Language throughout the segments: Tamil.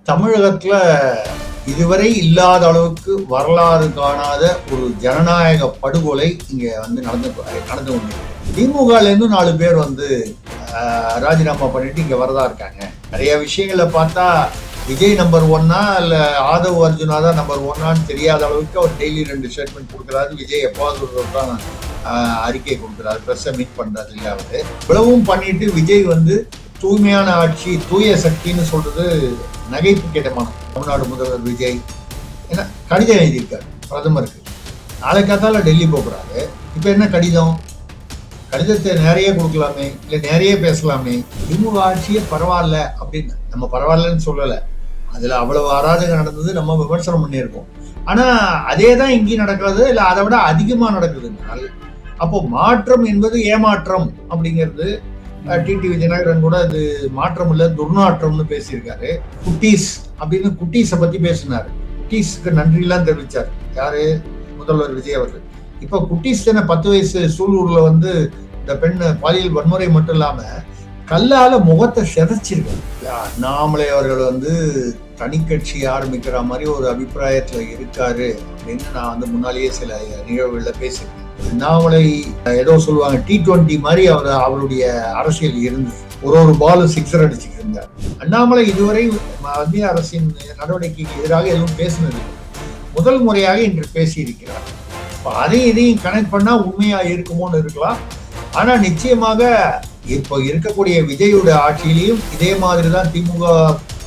தமிழகத்துல இதுவரை இல்லாத அளவுக்கு வரலாறு காணாத ஒரு ஜனநாயக படுகொலை இங்க நடந்து கொண்டு திமுகல இருந்து 4 பேர் ராஜினாமா பண்ணிட்டு இங்க வரதா இருக்காங்க. நிறைய விஷயங்களை பார்த்தா விஜய் நம்பர் 1 இல்ல ஆதவ் அர்ஜுனா தான் நம்பர் 1 தெரியாத அளவுக்கு அவர் டெய்லி 2 ஸ்டேட்மெண்ட் கொடுக்குறாரு. விஜய் எப்பாவது தான் அறிக்கை கொடுக்குறாரு, பிரஸ் மீட் பண்றது இல்ல. அவரு இவ்வளவும் பண்ணிட்டு விஜய் தூய்மையான ஆட்சி, தூய சக்தின்னு சொல்றது நகைப்பு கேட்டமான தமிழ்நாடு முதல்வர் விஜய் ஏன்னா கடிதம் எழுதியிருக்காரு பிரதமருக்கு. நாளைக்காத்தால டெல்லி போகிறாரு. இப்ப என்ன கடிதத்தை நிறைய கொடுக்கலாமே, இல்ல நிறைய பேசலாமே. திமுக ஆட்சியே பரவாயில்ல அப்படின்னு நம்ம பரவாயில்லன்னு சொல்லல. அதுல அவ்வளவு அராஜகம் நடந்தது, நம்ம விமர்சனம் பண்ணியிருக்கோம். ஆனா அதே தான் இங்கேயும் நடக்காது, இல்ல அதை விட அதிகமா நடக்குதுனால் அப்போ மாற்றம் என்பது ஏமாற்றம் அப்படிங்கிறது டிடி விஜயநாயகன் கூட அது மாற்றம் இல்ல துர்நாற்றம்னு பேசியிருக்காரு. குட்டீஸ் அப்படின்னு குட்டீஸை பத்தி பேசினாரு. குட்டீஸ்க்கு நன்றி எல்லாம் தெரிவிச்சார் யாரு, முதல்வர் விஜய் அவர்கள். இப்ப குட்டீஸ் தானே 10 வயசு சூலூர்ல இந்த பெண் பாலியல் வன்முறை மட்டும் இல்லாம கல்லால முகத்தை செதைச்சிருக்காரு. அண்ணாமலை அவர்கள் தனி கட்சி ஆரம்பிக்கிற மாதிரி ஒரு அபிப்பிராயத்துல இருக்காரு அப்படின்னு நான் முன்னாலேயே சில நிகழ்வுகள்ல பேசியிருக்கேன். அண்ணாமலை ஏதோ சொல்லுவாங்க T20 மாதிரி அவருடைய அரசியல் இருந்தது. ஒரு பால் 6 அடிச்சுட்டு இருந்தார். அண்ணாமலை இதுவரை மத்திய அரசின் நடவடிக்கைக்கு எதிராக எதுவும் பேசினது முதல் முறையாக இன்று பேசியிருக்கிறார். இதையும் கனெக்ட் பண்ணா உண்மையா இருக்குமோன்னு இருக்கலாம். ஆனா நிச்சயமாக இப்போ இருக்கக்கூடிய விஜயோட ஆட்சியிலையும் இதே மாதிரிதான் திமுக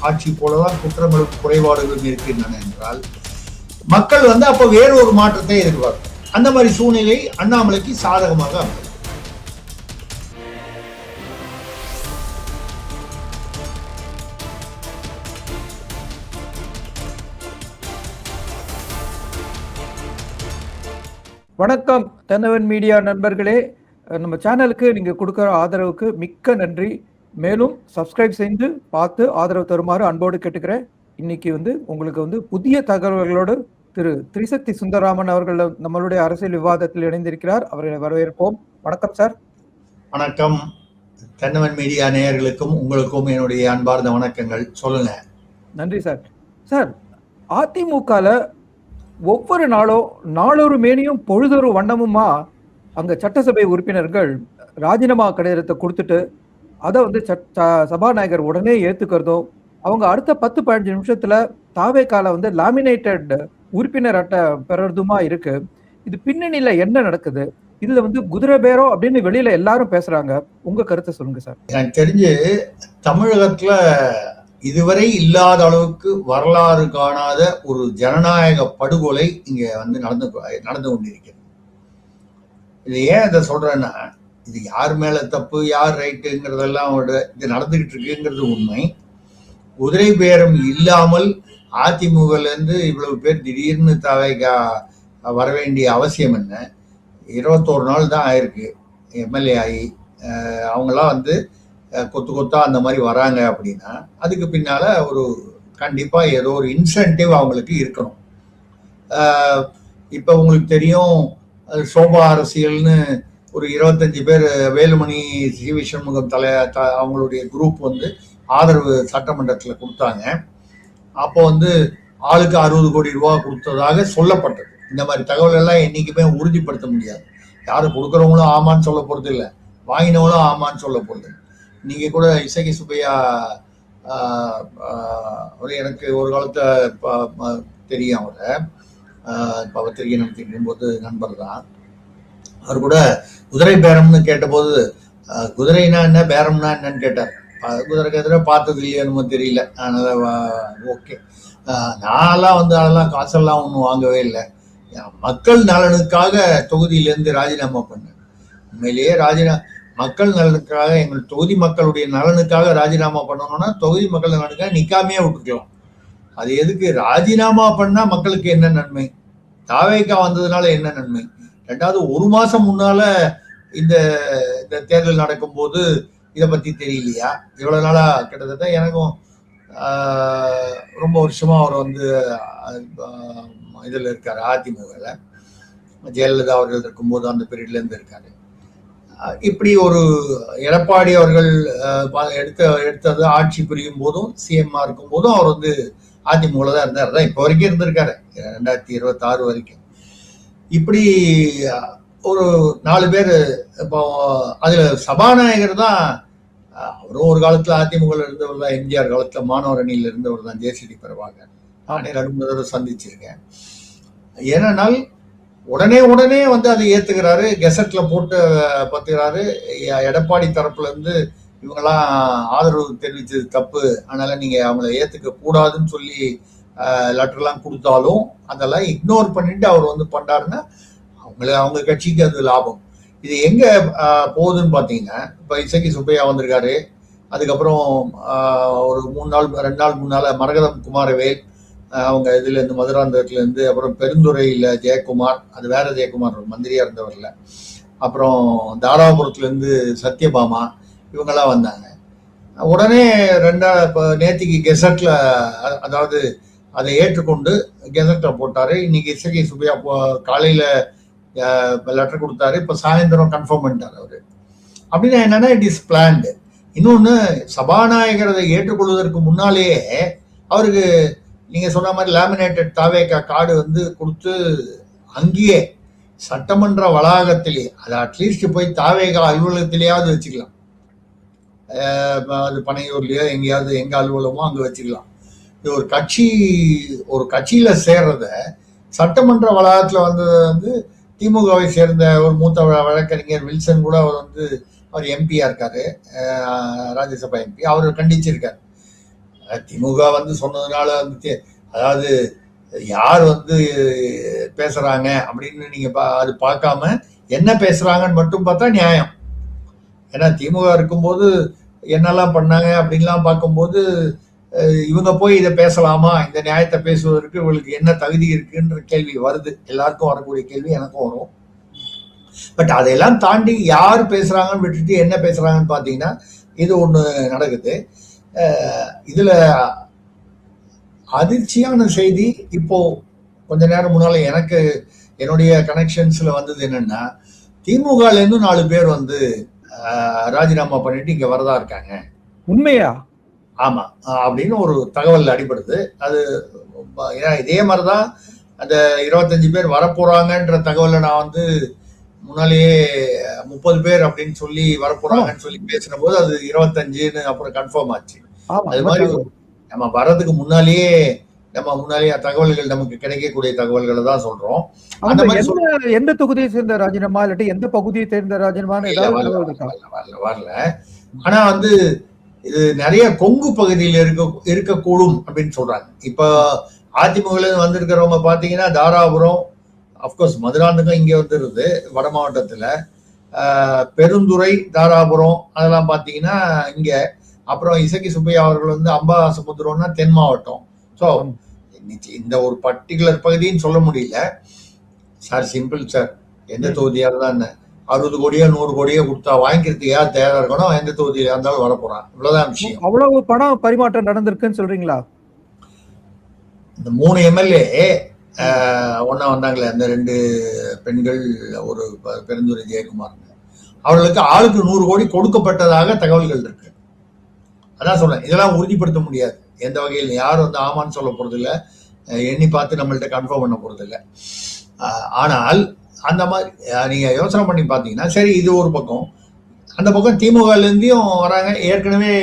ஆட்சி போலதான் குற்றங்களும் குறைபாடுகளும் இருக்கின்றன என்றால் மக்கள் அப்ப வேறு ஒரு மாற்றத்தை எதிர்பார்க்கும். அந்த மாதிரி சூழ்நிலை அண்ணாமலைக்கு சாதகமாக அமையும். வணக்கம் தென்னவன் மீடியா நண்பர்களே, நம்ம சேனலுக்கு நீங்க கொடுக்கிற ஆதரவுக்கு மிக்க நன்றி. மேலும் சப்ஸ்கிரைப் செய்து பார்த்து ஆதரவு தருமாறு அன்போடு கேட்டுக்கிறேன். இன்னைக்கு உங்களுக்கு புதிய தகவல்களோடு திரு திரிசக்தி சுந்தரராமன் அவர்கள் நம்மளுடைய அரசியல் விவாதத்தில் இணைந்திருக்கிறார். அவர்களை வரவேற்போம். வணக்கம் சார். வணக்கம். தென்னவன் மீடியா நேயர்களுக்கும் உங்களுக்கும் என்னுடைய அன்பார்ந்த வணக்கங்கள். சொல்லுங்க. நன்றி சார். சார், அதிமுகல ஒவ்வொரு நாளும் நாளொரு மேனியும் பொழுதொரு வண்ணமுமா அங்க சட்டசபை உறுப்பினர்கள் ராஜினாமா கடிதத்தை கொடுத்துட்டு அதை சபாநாயகர் உடனே ஏத்துக்கிறதும், அவங்க அடுத்த 10-15 நிமிஷத்துல தாவேக்கால லாமினேட்டட் உறுப்பினர் அட்டை பெறதுமா இருக்கு. இது பின்னணியில என்ன நடக்குது? இதுல குதிரை பேரோ அப்படின்னு வெளியில எல்லாரும் பேசுறாங்க. உங்க கருத்தை சொல்லுங்க சார். எனக்கு தெரிஞ்சு தமிழகத்துல இதுவரை இல்லாத அளவுக்கு வரலாறு காணாத ஒரு ஜனநாயக படுகொலை இங்க நடந்து கொண்டிருக்கிறது. இது ஏன் இதை சொல்றேன்னா, இது யார் மேல தப்பு யார் ரைட்டுங்கிறதெல்லாம் இது நடந்துகிட்டு இருக்குங்கிறது உண்மை. குதிரை பேரம் இல்லாமல் அதிமுகல இருந்து இவ்வளவு பேர் திடீர்னு தவைக்கா வர வேண்டிய அவசியம் என்ன? 21 நாள் தான் ஆயிருக்கு எம்எல்ஏ ஆகி. அவங்களாம் கொத்து கொத்தா அந்த மாதிரி வராங்க அப்படின்னா அதுக்கு பின்னால கண்டிப்பா ஏதோ ஒரு இன்சென்டிவ் அவங்களுக்கு இருக்கணும். இப்ப உங்களுக்கு தெரியும், சோபா அரசியல்னு ஒரு 25 பேர் வேலுமணி சிவி சண்முகம் அவங்களுடைய குரூப் ஆதரவு சட்டமன்றத்துல கொடுத்தாங்க. அப்போ ஆளுக்கு 60 கோடி ரூபாய் கொடுத்ததாக சொல்லப்பட்டது. இந்த மாதிரி தகவல் எல்லாம் என்னைக்குமே உறுதிப்படுத்த முடியாது. யாரும் கொடுக்குறவங்களும் ஆமான்னு சொல்ல போறது இல்லை, வாங்கினவங்களும் ஆமான்னு சொல்ல போறது. நீங்க கூட இசகி சுப்பையா எனக்கு ஒரு காலத்தை தெரியும். அவரை பத்திரிகை நடத்திக்கும் போது நண்பர் தான். அவர் கூட குதிரை பேரம்னு கேட்டபோது குதிரைனா என்ன பேரம்னா என்னன்னு கேட்டார். குதிரைக்கு எதிராக பார்த்தது இல்லையா என்னமோ தெரியல. அதனால ஓகே. நான்லாம் அதெல்லாம் காசெல்லாம் ஒன்றும் வாங்கவே இல்லை. மக்கள் நலனுக்காக தொகுதியிலேருந்து ராஜினாமா பண்ணேன். உண்மையிலேயே மக்கள் நலனுக்காக, எங்கள் தொகுதி மக்களுடைய நலனுக்காக ராஜினாமா பண்ணணும்னா தொகுதி மக்கள் நலனுக்காக நிக்காமையே விட்டுக்கலாம். அது எதுக்கு ராஜினாமா பண்ணா மக்களுக்கு என்ன நன்மை? தாவேக்கா வந்ததுனால என்ன நன்மை? 2வது 1 மாசம் முன்னால இந்த தேர்தல் நடக்கும்போது இதை பத்தி தெரியலையா? இவ்வளவு நாளா கிட்டத்தட்ட எனக்கும் ரொம்ப வருஷமா அவர் இதுல இருக்காரு. அதிமுகல ஜெயலலிதா அவர்கள் இருக்கும்போது அந்த பீரியட்ல இருந்து இருக்காரு. இப்படி ஒரு எடப்பாடி அவர்கள் எடுத்தது ஆட்சி புரியும் போதும் சிஎம்மா இருக்கும் போதும் அவர் வந்து அதிமுக தான் இருந்தார். தான் இப்போ வரைக்கும் இருந்திருக்காரு 2026 வரைக்கும். இப்படி ஒரு 4 பேர். இப்போ அதுல சபாநாயகர் தான் அவரும் ஒரு காலத்துல அதிமுக இருந்தவர் தான், எம்ஜிஆர் காலத்துல மாணவர் அணியில இருந்தவர் தான், ஜேசிடி பிரபாகர். நானே 2 தடவை சந்திச்சிருக்கேன். ஏனென்றால் உடனே வந்து அதை ஏத்துக்கிறாரு, கெசட்ல போட்டு பத்துக்கிறாரு. எடப்பாடி தரப்புல இருந்து இவங்கெல்லாம் ஆதரவு தெரிவிச்சது தப்பு, அதனால நீங்க அவங்கள ஏத்துக்க கூடாதுன்னு சொல்லி லெட்டர்லாம் கொடுத்தாலும் அதெல்லாம் இக்னோர் பண்ணிட்டு அவர் வந்து பண்ணாருன்னா அவங்க கட்சிக்கு அது லாபம். இது எங்க போகுதுன்னு பாத்தீங்கன்னா, இப்ப இசக்கி சுப்பையா வந்திருக்காரு. அதுக்கப்புறம் ஒரு 2 நாள் 3 நாள் மரகதம் குமாரவேல் அவங்க இதுல இருந்து மதுராந்தகத்துல இருந்து, அப்புறம் பெருந்துறையில ஜெயக்குமார், அது வேற ஜெயக்குமார் மந்திரியா இருந்தவர்ல, அப்புறம் தாராபுரத்துல இருந்து சத்யபாமா, இவங்கெல்லாம் வந்தாங்க. உடனே நேத்திக்கு கெசட்ல, அதாவது அதை ஏற்றுக்கொண்டு கெசட்ல போட்டாரு. இன்னைக்கு இசக்கி சுப்பையா காலையில லெட்டர் கொடுத்தாரு, இப்ப சாயந்தரம் கன்ஃபார்ம் பண்ணிட்டாரு அவரு. அப்படின்னா என்னன்னா இட் இஸ் பிளான்டு. இன்னொன்னு, சபாநாயகரை ஏற்றுக்கொள்வதற்கு முன்னாலேயே அவருக்கு நீங்க சொன்ன மாதிரி லேமினேட்டட் தாவேக்கா கார்டு வந்து கொடுத்து அங்கேயே சட்டமன்ற வளாகத்திலே, அது அட்லீஸ்ட் போய் தாவேக்கா அலுவலகத்திலேயாவது வச்சுக்கலாம். அது பனையூர்லயோ எங்கேயாவது எங்க அலுவலகமோ அங்க வச்சுக்கலாம். இது ஒரு கட்சியில சேர்றத சட்டமன்ற வளாகத்துல வந்தது வந்து திமுகவை சேர்ந்த ஒரு மூத்த வழக்கறிஞர் வில்சன் கூட அவர் எம்பியா இருக்காரு, ராஜ்யசபா எம்பி. அவர் கண்டிச்சிருக்காரு. திமுக வந்து சொன்னதுனால வந்து, அதாவது யார் வந்து பேசுறாங்க அப்படின்னு நீங்க அது பார்க்காம என்ன பேசுறாங்கன்னு மட்டும் பார்த்தா நியாயம். ஏன்னா திமுக இருக்கும்போது என்னெல்லாம் பண்ணாங்க அப்படின்லாம் பார்க்கும்போது இவங்க போய் இதை பேசலாமா, இந்த நியாயத்தை பேசுவதற்கு இவங்களுக்கு என்ன தகுதி இருக்குன்ற கேள்வி வருது. எல்லாருக்கும் வரக்கூடிய கேள்வி எனக்கும் வரும். பட் அதையெல்லாம் தாண்டி யார் பேசுறாங்கன்னு விட்டுட்டு என்ன பேசுறாங்கன்னு பாத்தீங்கன்னா இது ஒண்ணு நடக்குது. இதுல அதிர்ச்சியான செய்தி இப்போ கொஞ்ச நேரம் முன்னால எனக்கு என்னுடைய கனெக்ஷன்ஸ்ல வந்தது என்னன்னா, திமுகல இருந்து 4 பேர் வந்து ராஜினாமா பண்ணிட்டு இங்க வரதா இருக்காங்க. உண்மையா? ஆமா, அப்படின்னு ஒரு தகவல் அடிபடுது. அது இதே மாதிரிதான் அந்த 25 பேர் வரப்போறாங்கன்ற தகவலை நான் வந்து முன்னாலேயே 30 பேர் அப்படின்னு சொல்லி வரப்போறாங்கன்னு சொல்லி பேசின போது அது 25ன்னு அப்புறம் கன்ஃபார்ம் ஆச்சு. அது மாதிரி நம்ம வர்றதுக்கு முன்னாலேயே தகவல்கள் நமக்கு கிடைக்கக்கூடிய தகவல்களை தான் சொல்றோம். அந்த மாதிரி எந்த தொகுதியை சேர்ந்த ராஜினாமா இல்லாட்டி எந்த பகுதியை சேர்ந்த ராஜினாமா வரல. ஆனா வந்து இது நிறைய கொங்கு பகுதியில் இருக்கக்கூடும் அப்படின்னு சொல்றாங்க. இப்ப அதிமுக வந்திருக்கிறவங்க பாத்தீங்கன்னா தாராபுரம், அப்கோர்ஸ் மதுராந்தகம் இங்க வந்துருது வட மாவட்டத்துல, பெருந்துறை, தாராபுரம் அதெல்லாம் பாத்தீங்கன்னா இங்க. அப்புறம் இசக்கி சுப்பையா அவர்கள் வந்து அம்பாசமுத்திரம்னா தென் மாவட்டம். ஸோ இந்த ஒரு பர்டிகுலர் பகுதின்னு சொல்ல முடியல சார். சிம்பிள் சார், எந்த தொகுதியா இருந்தா 60 கோடியோ 100 கோடியோ கொடுத்தா வாங்கிக்கிறதுக்கு யார் தயாரா இருக்கணும், எந்த தொகுதியில இருந்தாலும் வரப்போறான். இவ்வளவுதான் விஷயம். அவ்வளவு பணம் பரிமாற்றம் நடந்திருக்குன்னு சொல்றீங்களா? இந்த 3 எம்எல்ஏ ஒன்னா வந்தாங்களே, அந்த 2 பெண்கள், ஒரு பெருந்துறை ஜெயக்குமார், அவர்களுக்கு ஆளுக்கு 100 கோடி கொடுக்கப்பட்டதாக தகவல்கள் இருக்கு. அதான் சொல்றேன், இதெல்லாம் உறுதிப்படுத்த முடியாது எந்த வகையில். யாரும் வந்து ஆமான்னு சொல்ல போறது இல்லை, எண்ணி பார்த்து நம்மள்ட்ட கன்ஃபார்ம் பண்ண போறது இல்லை. ஆனால் அந்த மாதிரி நீங்க யோசனை பண்ணி பார்த்தீங்கன்னா சரி, இது ஒரு பக்கம். அந்த பக்கம் திமுகல இருந்தையும் வராங்க. ஏற்கனவே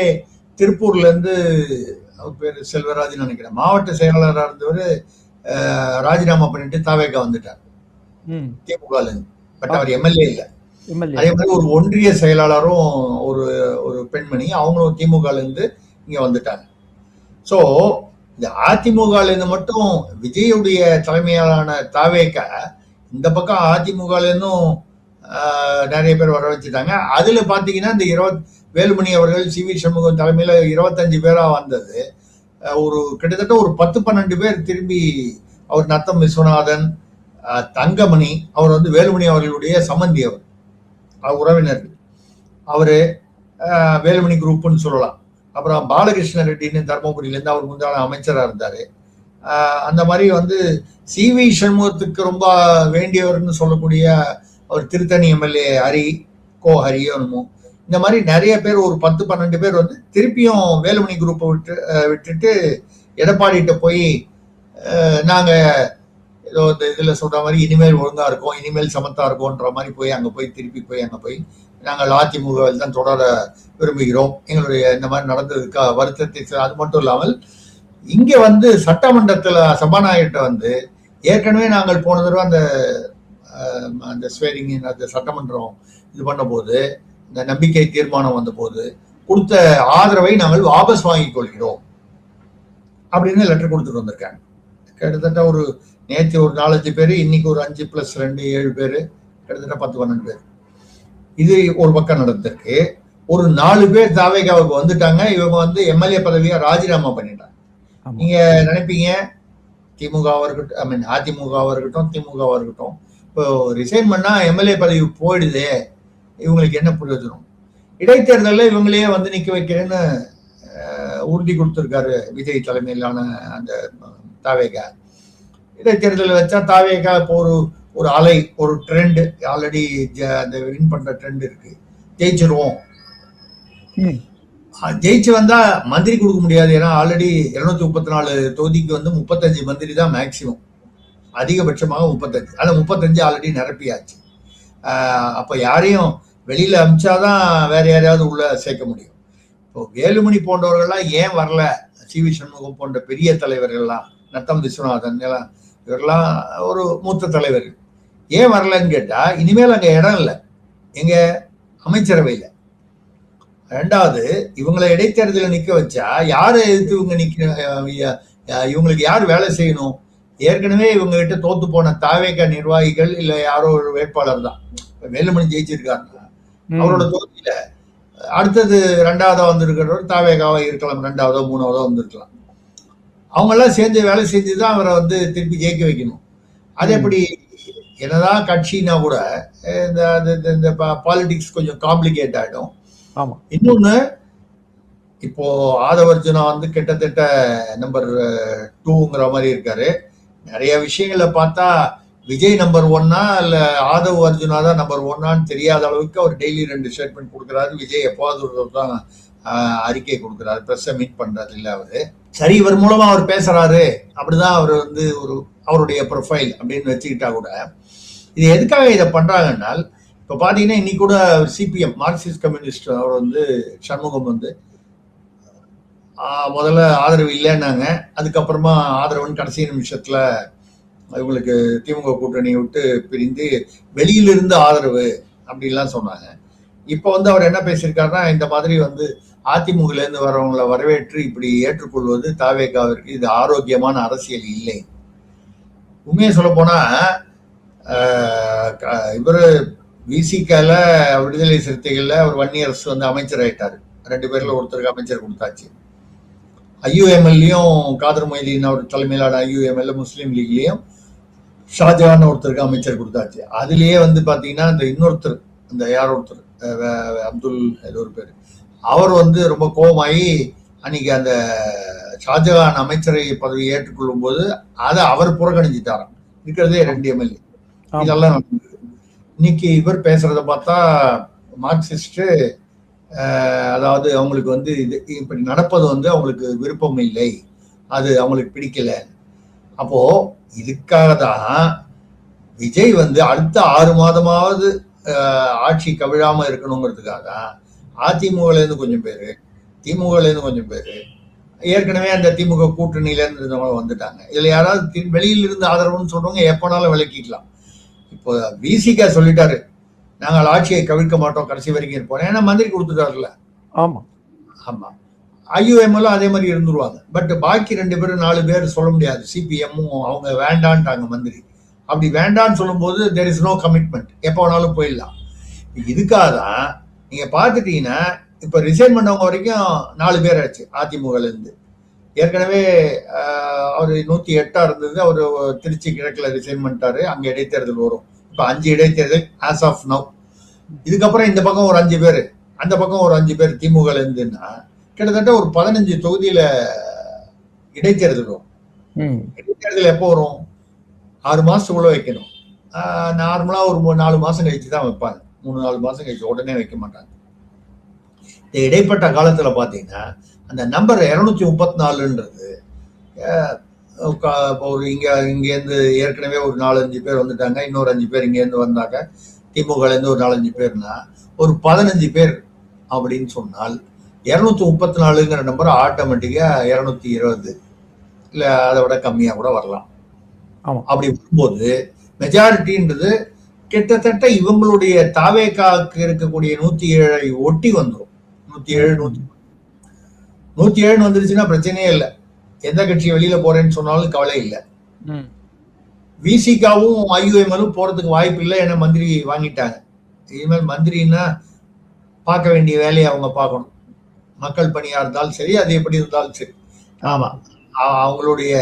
திருப்பூர்ல இருந்து அவர் பேர் செல்வராஜ் நினைக்கிறேன், மாவட்ட செயலாளராக இருந்தவர் ராஜினாமா பண்ணிட்டு தாவேக்கா வந்துட்டார் திமுகல இருந்து. பட் அவர் எம்எல்ஏ இல்லை. அதே மாதிரி ஒரு ஒன்றிய செயலாளரும் ஒரு பெண்மணி, அவங்களும் திமுகல இருந்து இங்க வந்துட்டாங்க. சோ இந்த அதிமுகல இருந்து மட்டும் விஜயுடைய தலைமையிலான தாவேக்கா இந்த பக்கம் அதிமுகல இருந்தும் நிறைய பேர் வர வச்சுட்டாங்க. அதுல பாத்தீங்கன்னா இந்த வேலுமணி அவர்கள், சி வி சண்முகம் தலைமையில 25 பேரா வந்தது. கிட்டத்தட்ட ஒரு 10-12 பேர் திரும்பி, அவர் நத்தம் விஸ்வநாதன், தங்கமணி, அவர் வந்து வேலுமணி அவர்களுடைய சம்பந்தி, அவர் உறவினர், அவரு வேலுமணி குரூப்னு சொல்லலாம். அப்புறம் பாலகிருஷ்ண ரெட்டின்னு தர்மபுரியிலேருந்து அவர் முன்னாள் அமைச்சராக இருந்தாரு. அந்த மாதிரி வந்து சி வி சண்முகத்துக்கு ரொம்ப வேண்டியவர்னு சொல்லக்கூடிய அவர் திருத்தணி எம்எல்ஏ ஹரி, ஹரியனுமோ இந்த மாதிரி நிறைய பேர் ஒரு 10-12 பேர் வந்து திருப்பியும் வேலுமணி குரூப்பை விட்டுட்டு எடப்பாடிகிட்ட போய் நாங்க ஏதோ இந்த இதுல சொல்ற மாதிரி இனிமேல் ஒழுங்கா இருக்கும், இனிமேல் சமத்தா இருக்கும்ன்ற மாதிரி போய் அங்க போய் நாங்கள் அதிமுகவில் தான் தொடர விரும்புகிறோம், எங்களுடைய இந்த மாதிரி நடந்ததுக்கு வருத்தத்தை. அது மட்டும் இல்லாமல் இங்க வந்து சட்டமன்றத்துல சபாநாயகர்கிட்ட வந்து ஏற்கனவே நாங்கள் போன தடவை அந்த ஸ்வேரிங் அந்த சட்டமன்றம் இது பண்ண போது, இந்த நம்பிக்கை தீர்மானம் வந்த போது கொடுத்த ஆதரவை நாங்கள் வாபஸ் வாங்கிக் கொள்கிறோம் அப்படின்னு லெட்டர் கொடுத்துட்டு வந்திருக்காங்க. கிட்டத்தட்ட ஒரு நேற்று ஒரு 4-5 பேர், இன்னைக்கு ஒரு 5+2 7 பேர், கிட்டத்தட்ட 10-12 பேர். இது ஒரு பக்கம் நடந்திருக்கு. ஒரு 4 பேர் தாவேகாவுக்கு வந்துட்டாங்க. இவங்க வந்து எம்எல்ஏ பதவியை ராஜினாமா பண்ணிட்டாங்க. நீங்க நினைப்பீங்க திமுகவா இருக்கட்டும், ஐ மீன் அதிமுகவா இருக்கட்டும் திமுகவா இருக்கட்டும், இப்போ ரிசைன் பண்ணா எம்எல்ஏ பதவி போயிடுதே, இவங்களுக்கு என்ன பிரயோஜனம்? இடைத்தேர்தலில் இவங்களையே வந்து நிக்க வைக்கிறேன்னு உறுதி கொடுத்திருக்காரு விஜய் தலைமையிலான அந்த தாவேகா. இடைத்தேர்தல் வச்சா தாவேகா இப்போ ஒரு அலை, ஒரு ட்ரெண்ட் ஆல்ரெடி அந்த வின் பண்ற ட்ரெண்ட் இருக்கு. ஜெயிச்சிருவோம். ஜெயிச்சு வந்தா மந்திரி கொடுக்க முடியாது. ஏன்னா ஆல்ரெடி 234 தொகுதிக்கு வந்து 35 மந்திரி தான் மேக்சிமம், அதிகபட்சமாக 35. ஆனா 35 ஆல்ரெடி நிரப்பியாச்சு. அப்ப யாரையும் வெளியில அமிச்சாதான் வேற யாரையாவது உள்ள சேர்க்க முடியும். இப்போ வேலுமணி போன்றவர்கள்லாம் ஏன் வரல? சி.வி. சண்முகம் போன்ற பெரிய தலைவர்கள்லாம், நத்தம் விஸ்வநாதன் எல்லாம், இவரெல்லாம் ஒரு மூத்த தலைவர்கள் ஏன் வரலன்னு கேட்டா, இனிமேல் அங்க இடம் இல்லை எங்க அமைச்சரவையில். ரெண்டாவது, இவங்களை இடைத்தேர்தலில் நிக்க வச்சா யாரை எதிர்த்து இவங்க இவங்களுக்கு யார் வேலை செய்யணும்? ஏற்கனவே இவங்க கிட்ட தோத்து போன தாவேகா நிர்வாகிகள் இல்ல யாரோ ஒரு வேட்பாளர் தான். வேலுமணி ஜெயிச்சிருக்காருன்னா அவரோட தொகுதியில அடுத்தது 2வதா வந்திருக்கிறவர் தாவேகாவா இருக்கலாம், 2வதோ 3வதோ வந்திருக்கலாம். அவங்க எல்லாம் சேர்ந்து வேலை செஞ்சுதான் அவரை வந்து திருப்பி ஜெயிக்க வைக்கணும். அது எப்படி? என்னதான் கட்சினா கூட இந்த பாலிடிக்ஸ் கொஞ்சம் காம்ப்ளிகேட் ஆயிடும். இன்னொன்னு, இப்போ ஆதவர்ஜுனா வந்து கிட்டத்தட்ட நம்பர் 2ங்கிற மாதிரி இருக்காரு. நிறைய விஷயங்களை பார்த்தா விஜய் நம்பர் 1 இல்ல ஆதவ் அர்ஜுனா தான் நம்பர் 1 தெரியாத அளவுக்கு அவர் டெய்லி 2 ஸ்டேட்மெண்ட் கொடுக்குறாரு. விஜய் எப்பாவது தான் அறிக்கை கொடுக்குறாரு, பிரஸ் மீட் பண்றாரு இல்ல அவரு. சரி, இவர் மூலமா அவர் பேசுறாரு, அப்படிதான் அவர் வந்து அவருடைய ப்ரொஃபைல் அப்படின்னு வச்சுக்கிட்டா கூட, இது எதுக்காக இதை பண்றாங்கன்னா, இப்போ பாத்தீங்கன்னா இன்னைக்கு கூட சிபிஎம் மார்க்சிஸ்ட் கம்யூனிஸ்ட் அவர் வந்து சண்முகம் வந்து முதல்ல ஆதரவு இல்லைன்னாங்க. அதுக்கப்புறமா ஆதரவுன்னு கடைசி நிமிஷத்துல இவங்களுக்கு திமுக கூட்டணியை விட்டு பிரிந்து வெளியிலிருந்து ஆதரவு அப்படின்லாம் சொன்னாங்க. இப்போ வந்து அவர் என்ன பேசியிருக்காருன்னா, இந்த மாதிரி வந்து அதிமுகல இருந்து வரவங்களை வரவேற்று இப்படி ஏற்றுக்கொள்வது தாவேகாவிற்கு இது ஆரோக்கியமான அரசியல் இல்லை. உண்மையை சொல்ல போனா இவரு விசிகால விடுதலை சிறுத்தைகள்ல அவர் 1 இயர்ஸ் வந்து அமைச்சர் ஆயிட்டாரு. 2 பேர்ல ஒருத்தருக்கு அமைச்சர் கொடுத்தாச்சு. ஐயுஎம்எல்லையும் காதர் மொய்தீன் அவர் தலைமையிலான ஐயுஎம்எல் முஸ்லீம் லீக்லயும் ஷாஜகான் ஒருத்தருக்கு அமைச்சர் கொடுத்தாச்சு. அதுலயே வந்து பாத்தீங்கன்னா இந்த இன்னொருத்தர், இந்த யார் ஒருத்தர் அப்துல் ஏதோ ஒரு பேர், அவர் வந்து ரொம்ப கோபமாயி அன்னைக்கு அந்த ஷாஜகான் அமைச்சரை பதவியை ஏற்றுக்கொள்ளும் போது அதை அவர் புறக்கணிச்சுட்டாராம். இருக்கிறதே 2 எம்எல்ஏ. இதெல்லாம் இன்னைக்கு இவர் பேசுறத பார்த்தா மார்க்சிஸ்ட், அதாவது அவங்களுக்கு வந்து இது இப்படி நடப்பது வந்து அவங்களுக்கு விருப்பம் இல்லை, அது அவங்களுக்கு பிடிக்கல. அப்போ இதுக்காக தான் விஜய் வந்து அடுத்த 6 மாதமாவது ஆட்சி கவிழாம இருக்கணுங்கிறதுக்காக அதிமுகல இருந்து கொஞ்சம் பேரு, திமுகல இருந்து கொஞ்சம் பேரு, ஏற்கனவே அந்த திமுக கூட்டணியில இருந்து இருந்தவங்க வந்துட்டாங்க. இதுல யாராவது வெளியில இருந்து ஆதரவுன்னு சொல்றவங்க எப்பனாலும் விலக்கிக்கலாம். இப்போ விசிகா சொல்லிட்டாரு, நாங்கள் ஆட்சியை கவிழ்க்க மாட்டோம், கடைசி வரைக்கும் இருப்போம். ஏன்னா மந்திரி கொடுத்துட்டாருல. ஆமா ஆமா. ஐயுஎம்எல்லும் அதே மாதிரி இருந்துருவாங்க. பட் பாக்கி 2 பேரும் 4 பேர் சொல்ல முடியாது. சிபிஎம்மும் அவங்க வேண்டான்ட்டாங்க மந்திரி. அப்படி வேண்டான்னு சொல்லும் போது தேர் இஸ் நோ கமிட்மெண்ட், எப்போ வேணாலும் போயிடலாம். இதுக்காக தான் நீங்க பாத்துட்டீங்கன்னா இப்ப ரிசைன் பண்ணவங்க வரைக்கும் 4 பேர் ஆச்சு அதிமுகல இருந்து. ஏற்கனவே அவர் 108 இருந்தது, அவர் திருச்சி கிழக்குல ரிசைன் பண்ணிட்டாரு. அங்க இடைத்தேர்தல் வரும். இப்ப 5 இடைத்தேர்தல் ஆஸ் ஆஃப் நவ். இதுக்கப்புறம் இந்த பக்கம் ஒரு 5 பேர், அந்த பக்கம் ஒரு 5 பேர் திமுகல இருந்துன்னா கிட்டத்தட்ட ஒரு 15 தொகுதியில இடைத்தேர்தல் வரும். இடைத்தேர்தல் எப்போ வரும்? 6 மாசத்துக்குள்ள வைக்கணும். நார்மலா ஒரு 4 மாசம் கழிச்சு தான் வைப்பாங்க. 3-4 மாசம் கழிச்சு உடனே வைக்க மாட்டாங்க. இந்த இடைப்பட்ட காலத்துல பாத்தீங்கன்னா அந்த நம்பர் 234ன்றது ஒரு இங்கேருந்து ஏற்கனவே ஒரு 4-5 பேர் வந்துட்டாங்க, இன்னொரு 5 பேர் இங்கேருந்து வந்தாங்க, திமுகலேருந்து ஒரு 4-5 பேர்னா ஒரு 15 பேர் அப்படின்னு சொன்னால் 234ங்கிற நம்பர் ஆட்டோமேட்டிக்கா 220 இல்ல அதை விட கம்மியா கூட வரலாம். அப்படி வரும்போது மெஜாரிட்டின்றது கிட்டத்தட்ட இவங்களுடைய தாவேக்காக்கு இருக்கக்கூடிய 107 ஒட்டி வந்துடும். 107 வந்துருச்சுன்னா பிரச்சனையே இல்லை. எந்த கட்சி வெளியில போறேன்னு சொன்னாலும் கவலை இல்லை. விசிகாவும் ஐயுஎம்எலும் போறதுக்கு வாய்ப்பு இல்லை, ஏன்னா மந்திரி வாங்கிட்டாங்க. இனிமேல் மந்திரின்னா பார்க்க வேண்டிய வேலையை அவங்க பார்க்கணும். மக்கள் பணியா இருந்தாலும் சரி, அது எப்படி இருந்தாலும் சரி. ஆமா, அவங்களுடைய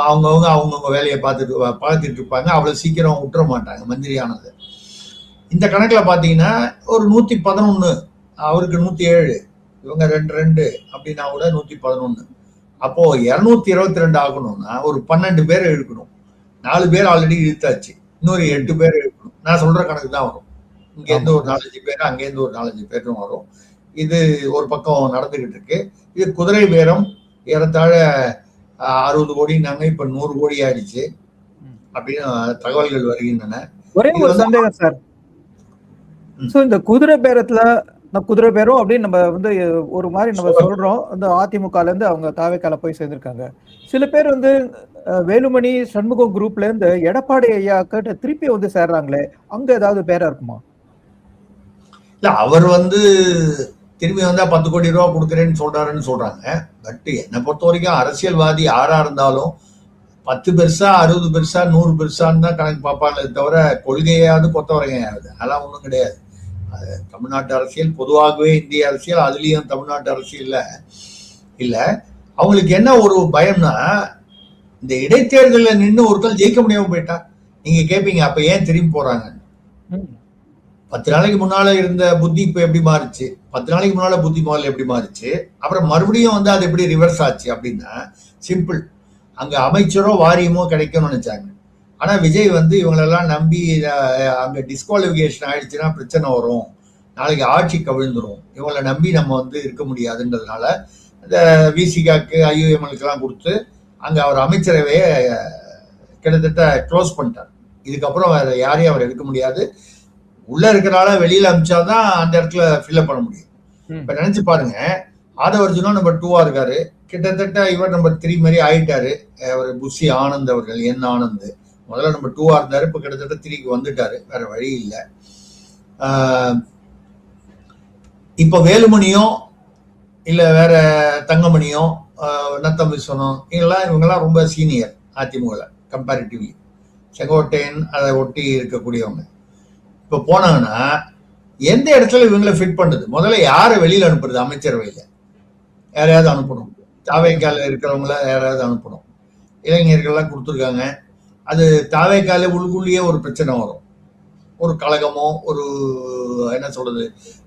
அவங்கவுங்க வேலையை பார்த்துட்டு இருப்பாங்க. அவ்வளவு சீக்கிரம் விட்டுற மாட்டாங்க மந்திரியானது. இந்த கணக்குல பாத்தீங்கன்னா ஒரு 111, அவருக்கு 107, இவங்க 2 அப்படின்னா கூட 111. அப்போ 222 ஆகணும்னா ஒரு 12 பேர் இழுக்கணும். 4 பேர் ஆல்ரெடி இழுத்தாச்சு, இன்னொரு 8 பேர் இழுக்கணும். நான் சொல்ற கணக்கு தான் வரும். இங்க இருந்து ஒரு 4-5 பேர், அங்க இருந்து ஒரு 4-5 பேரும் வரும். இது ஒரு பக்கம் நடந்துகிட்டு இருக்கு. இது குதிரை பேரம் ஏறத்தாழ 60 கோடினாங்க, இப்ப 100 கோடி ஆயிடுச்சு அப்படின்னு தகவல்கள் வருகின்றன. ஒரே ஒரு சந்தேகம் சார். இந்த குதிரை பேரத்துல குதிரை பேரும் அப்படின்னு நம்ம வந்து ஒரு மாதிரி நம்ம சொல்றோம். அந்த அதிமுகல இருந்து அவங்க தாவேக்கால போய் சேர்ந்திருக்காங்க. சில பேர் வந்து வேலுமணி சண்முகம் குரூப்ல இருந்து எடப்பாடி ஐயா கிட்ட திருப்பி வந்து சேர்றாங்களே, அங்க ஏதாவது பேரா இருக்குமா? இல்ல, அவர் வந்து திரும்பி வந்தா 10 கோடி ரூபா கொடுக்குறேன்னு சொல்றாருன்னு சொல்றாங்க. பட் என்னை பொறுத்த வரைக்கும் அரசியல்வாதி யாரா இருந்தாலும் 10 பெருசா 60 பெருசா 100 பெருசான்னு தான் கணக்கு பார்ப்பாங்களே தவிர கொள்கையாவது கொத்தவரையாவது அதெல்லாம் ஒன்றும் கிடையாது. தமிழ்நாட்டு அரசியல் பொதுவாகவே இந்திய அரசியல், அதுலயும் தமிழ்நாட்டு அரசியல்ல இல்ல. அவங்களுக்கு என்ன ஒரு பயம்னா, இந்த இடைத்தேர்தலில் நின்று ஒருத்தர் ஜெயிக்க முடியாம போயிட்டா நீங்க கேட்பீங்க அப்ப ஏன் திரும்பி போறாங்க. 10 நாளைக்கு முன்னால இருந்த புத்தி இப்ப எப்படி மாறுச்சு, 10 நாளைக்கு முன்னால புத்தி முதல்ல எப்படி மாறுச்சு, அப்புறம் மறுபடியும் வந்து அது எப்படி ரிவர்ஸ் ஆச்சு அப்படின்னா சிம்பிள். அங்க அமைச்சரோ வாரியமோ கிடைக்கும்னு நினைச்சாங்க. ஆனா விஜய் வந்து இவங்களெல்லாம் நம்பி அங்க டிஸ்குவாலிஃபிகேஷன் ஆயிடுச்சுன்னா பிரச்சனை வரும், நாளைக்கு ஆட்சி கவிழ்ந்துரும், இவங்களை நம்பி நம்ம வந்து இருக்க முடியாதுன்றதுனால இந்த விசிகாக்கு ஐயுஎம்எலுக்கு எல்லாம் கொடுத்து அங்க அவர் அமைச்சரவையை கிட்டத்தட்ட க்ளோஸ் பண்ணிட்டார். இதுக்கப்புறம் வேற யாரையும் அவர் எடுக்க முடியாது. உள்ள இருக்கிறனால வெளியில அமிச்சாதான் அந்த இடத்துல ஃபில்அப் பண்ண முடியும். இப்ப நினைச்சு பாருங்க, ஆதவர்ஜுனா நம்பர் 2 இருக்காரு, கிட்டத்தட்ட இவர் நம்பர் 3 மாதிரி ஆயிட்டாரு. அவர் புஷி ஆனந்த் அவர்கள், என் ஆனந்த் முதல்ல நம்பர் 2 இருந்தாரு, இப்ப கிட்டத்தட்ட 3க்கு வந்துட்டாரு, வேற வழி இல்லை. இப்ப வேலுமணியோ இல்ல வேற தங்கமணியோ நத்தம் விஸ்வனோ இவங்கெல்லாம் ரொம்ப சீனியர் அதிமுக கம்பேரிட்டிவ்லி. செங்கோட்டையன் அதை ஒட்டி இருக்கக்கூடியவங்க. இப்ப போனாங்கன்னா எந்த இடத்துல இவங்களை ஃபிட் பண்ணுது? முதல்ல யாரை வெளியில அனுப்புறது? அமைச்சரவையில யாரையாவது அனுப்பணும், தாவேக்கால இருக்கிறவங்கள யாராவது அனுப்பணும். இளைஞர்கள்லாம் கொடுத்துருக்காங்க. அது தாவேக்கால உள்ளுக்குள்ளேயே ஒரு பிரச்சனை வரும், ஒரு கழகமோ ஒரு என்ன சொல்றது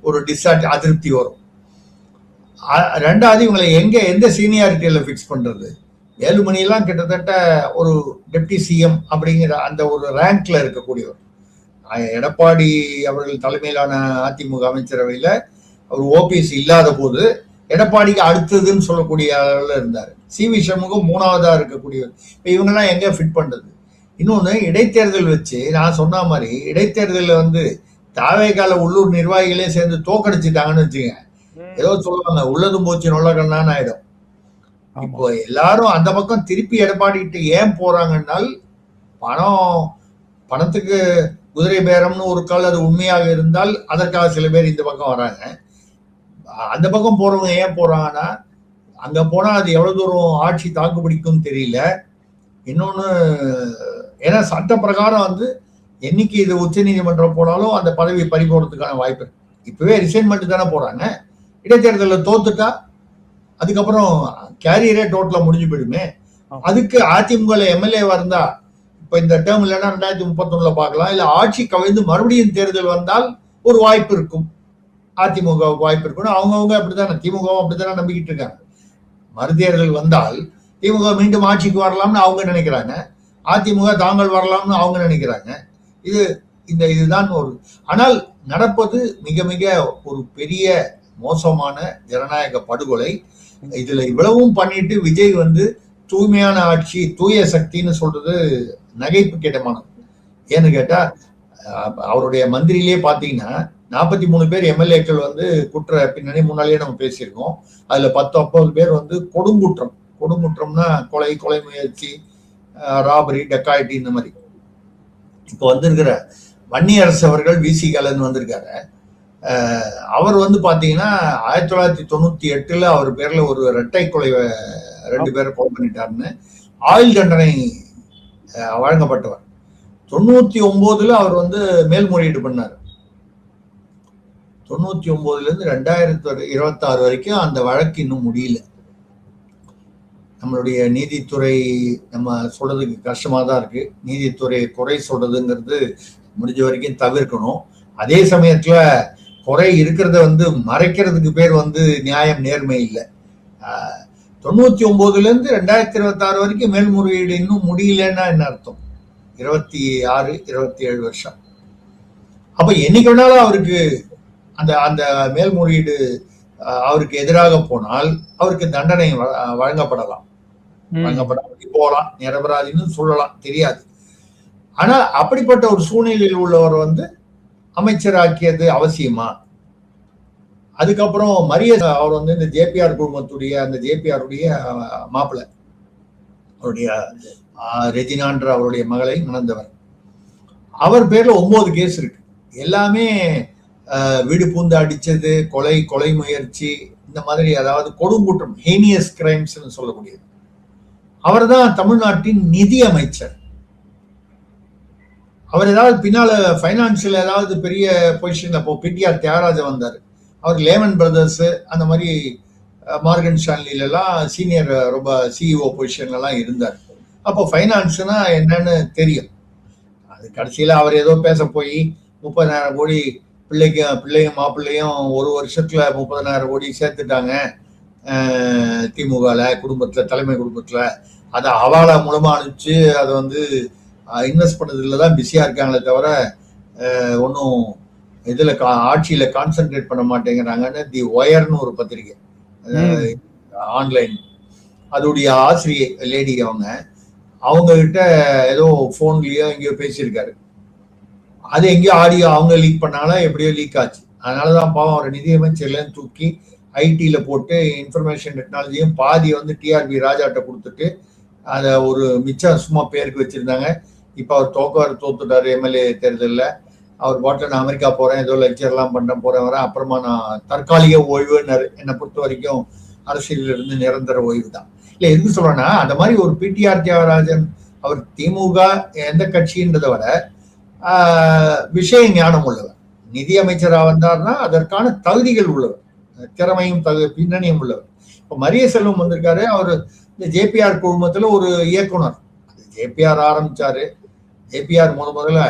ஒரு அதிருப்தி வரும். ரெண்டாவது இவங்களை எந்த சீனியாரிட்டியில பிக்ஸ் பண்றது? வேலுமணியெல்லாம் கிட்டத்தட்ட ஒரு டெப்டி சிஎம் அப்படிங்கிற அந்த ஒரு ரேங்க்ல இருக்கக்கூடியவர். எடப்பாடி அவர்கள் தலைமையிலான அதிமுக அமைச்சரவையில அவர் ஓபிஎஸ் இல்லாத போது எடப்பாடிக்கு அடுத்ததுன்னு சொல்லக்கூடிய அளவில் இருந்தார். சி.வி. சண்முகம் 3வதா இருக்கக்கூடியவர். இப்ப இவங்கெல்லாம் எங்க ஃபிட் பண்றது? இன்னொன்னு, இடைத்தேர்தல் வச்சு நான் சொன்ன மாதிரி இடைத்தேர்தலில் வந்து தாவேக்கால உள்ளூர் நிர்வாகிகளே சேர்ந்து தோக்கடிச்சுட்டாங்கன்னு வச்சுங்க, ஏதோ சொல்லுவாங்க உள்ளதும் போச்சு நொல்ல கண்ணான்னு ஆயிடும். இப்போ எல்லாரும் அந்த பக்கம் திருப்பி எடப்பாடிட்டு ஏன் போறாங்கன்னால், பணத்துக்கு குதிரை பேரம்னு ஒரு கால் அது உண்மையாக இருந்தால் அதற்காக சில பேர் இந்த பக்கம் வராங்க. அந்த பக்கம் போறவங்க ஏன் போறாங்கன்னா, அங்க போனா அது எவ்வளவு தூரம் ஆட்சி தாக்கு பிடிக்கும் தெரியல. இன்னொன்னு, ஏன்னா சட்ட பிரகாரம் வந்து என்னைக்கு இது உச்ச நீதிமன்றம் போனாலும் அந்த பதவி பறி போறதுக்கான வாய்ப்பு இருக்கு. இப்பவே ரிசைன்மெண்ட் தானே போறாங்க. இடைத்தேர்தலில் தோத்துட்டா அதுக்கப்புறம் கேரியரே டோட்டலா முடிஞ்சு போயிடுமே. அதுக்கு அதிமுக எம்எல்ஏ இருந்தா இப்ப இந்த டேர்ம் இல்லைன்னா 2031 பார்க்கலாம், இல்ல ஆட்சி கவிழ்ந்து மறுபடியும் தேர்தல் வந்தால் ஒரு வாய்ப்பு இருக்கும், அதிமுகவுக்கு வாய்ப்பு இருக்கணும். அவங்கவுங்க அப்படித்தானே, திமுகவும் அப்படித்தானே நம்பிக்கிட்டு இருக்காங்க. மறுதேர்தல் வந்தால் திமுக மீண்டும் ஆட்சிக்கு வரலாம்னு அவங்க நினைக்கிறாங்க, அதிமுக தாங்கள் வரலாம்னு அவங்க நினைக்கிறாங்க. இதுதான் ஒரு. ஆனால் நடப்பது மிக மிக ஒரு பெரிய மோசமான ஜனநாயக படுகொலை. இதுல இவ்வளவும் பண்ணிட்டு விஜய் வந்து தூய்மையான ஆட்சி, தூய சக்தின்னு சொல்றது நகைப்புக்கிடமானது. ஏன்னு கேட்டா அவருடைய மந்திரியிலே பாத்தீங்கன்னா 43 பேர் எம்எல்ஏக்கள் வந்து குற்ற பின்னணி முன்னாலேயே நம்ம பேசியிருக்கோம். அதுல 10-50 பேர் வந்து கொடுங்குற்றம்னா கொலை முயற்சி, ராபரி, டெக்காய்டி, இந்த மாதிரி. இப்போ வந்திருக்கிற வன்னியரசு அவர்கள் விசிகலன் வந்திருக்காரு. அவர் வந்து பாத்தீங்கன்னா 1998 அவர் பேர்ல ஒரு இரட்டை கொலை 2 பேரை கொலை பண்ணிட்டாருன்னு ஆயுள் தண்டனை வழங்கப்பட்டவர். 99 அவர் வந்து மேல்முறையீடு பண்ணார். 99 2026 வரைக்கும் அந்த வழக்கு இன்னும் முடியல. நம்மளுடைய நீதித்துறை நம்ம சொல்றதுக்கு கஷ்டமா தான் இருக்கு. நீதித்துறை குறை சொல்றதுங்கிறது முடிஞ்ச வரைக்கும் தவிர்க்கணும். அதே சமயத்துல குறை இருக்கிறத வந்து மறைக்கிறதுக்கு பேர் வந்து நியாயம், நேர்மை இல்லை. 99 2026 வரைக்கும் மேல்முறையீடு இன்னும் முடியலன்னா என்ன அர்த்தம்? 26-27 வருஷம். அப்ப என்னைக்கு வேணாலும் அவருக்கு அந்த அந்த மேல்முறையீடு அவருக்கு எதிராக போனால் அவருக்கு தண்டனை வழங்கப்படலாம், போகலாம், நிரபராதின்னு சொல்லலாம், தெரியாது. ஆனா அப்படிப்பட்ட ஒரு சூழ்நிலையில் உள்ளவர் வந்து அமைச்சராக்கியது அவசியமா? அதுக்கப்புறம் அவர் வந்து இந்த ஜேபிஆர் குடும்பத்துடைய அந்த ஜேபிஆருடைய மாப்பிள்ளை, அவருடைய ரெஜினான்ற அவருடைய மகளை மணந்தவர். அவர் பேர்ல 9 கேஸ் இருக்கு. எல்லாமே வீடு பூந்து அடிச்சது, கொலை முயற்சி, இந்த மாதிரி, அதாவது கொடுங்குற்றம், ஹீனியஸ் கிரைம்ஸ் சொல்லக்கூடியது. அவர் தான் தமிழ்நாட்டின் நிதி அமைச்சர். அவர் ஏதாவது பின்னால பைனான்சியல் ஏதாவது பெரிய பொசிஷன்ல பிடிஆர் தியாகராஜன் வந்தார். அவர் லேமன் பிரதர்ஸ் அந்த மாதிரி மார்கன் ஸ்டான்லில எல்லாம் சீனியர் ரொம்ப சிஇஓ பொசிஷன்ல எல்லாம் இருந்தார். அப்போ ஃபைனான்ஸ்னா என்னன்னு தெரியும். அது கடைசியில அவர் ஏதோ பேச போய் 30,000 கோடி பிள்ளையும் மாப்பிள்ளையும் ஒரு வருஷத்துல 30,000 கோடி சேர்த்துட்டாங்க திமுகல குடும்பத்துல, தலைமை குடும்பத்துல. அதை ஹவாலா மூலமா அனுப்பிச்சு அதை வந்து இன்வெஸ்ட் பண்ணதுலதான் பிஸியா இருக்காங்களே தவிர ஒன்றும் இதுல ஆட்சியில கான்சென்ட்ரேட் பண்ண மாட்டேங்கிறாங்கன்னு தி ஒயர்னு ஒரு பத்திரிகை ஆன்லைன், அதோடைய ஆசிரியை லேடி அவங்க கிட்ட ஏதோ போன்லயோ எங்கேயோ பேசியிருக்காரு. அது எங்கேயோ ஆடியோ அவங்க லீக் பண்ணாலும் எப்படியோ லீக் ஆச்சு. அதனாலதான் பாவம் அவர் நிதியமைச்சர்ல தூக்கி ஐடியில போட்டு இன்ஃபர்மேஷன் டெக்னாலஜியும் பாதி வந்து டிஆர்பி ராஜாட்ட கொடுத்துட்டு அதை ஒரு மிச்சம் சும்மா பேருக்கு வச்சிருந்தாங்க. இப்போ அவர் தோத்துட்டாரு எம்எல்ஏ தேர்தலில். அவர் பாட்டில் நான் அமெரிக்கா போறேன், ஏதோ லெக்சர்லாம் போறேன் வரேன், அப்புறமா நான் தற்காலிக ஓய்வுன்னாரு. என்னை பொறுத்த வரைக்கும் அரசியலில் இருந்து நிரந்தர ஓய்வு தான். இல்லை, எதுக்கு சொல்றேன்னா, அந்த மாதிரி ஒரு பிடிஆர் தியாகராஜன் அவர் திமுக எந்த கட்சின்றதை விட விஷய ஞானம் உள்ளவர், நிதி அமைச்சராக வந்தார்னா அதற்கான தகுதிகள் உள்ளவர், திறமையும் பின்னணியும் உள்ளவர். இப்போ மரிய செல்வம் வந்திருக்காரு. அவர் இந்த ஜேபிஆர் குழுமத்துல ஒரு இயக்குனர். ஜேபிஆர் ஆரம்பிச்சாரு. ஜேபிஆர் முதல்ல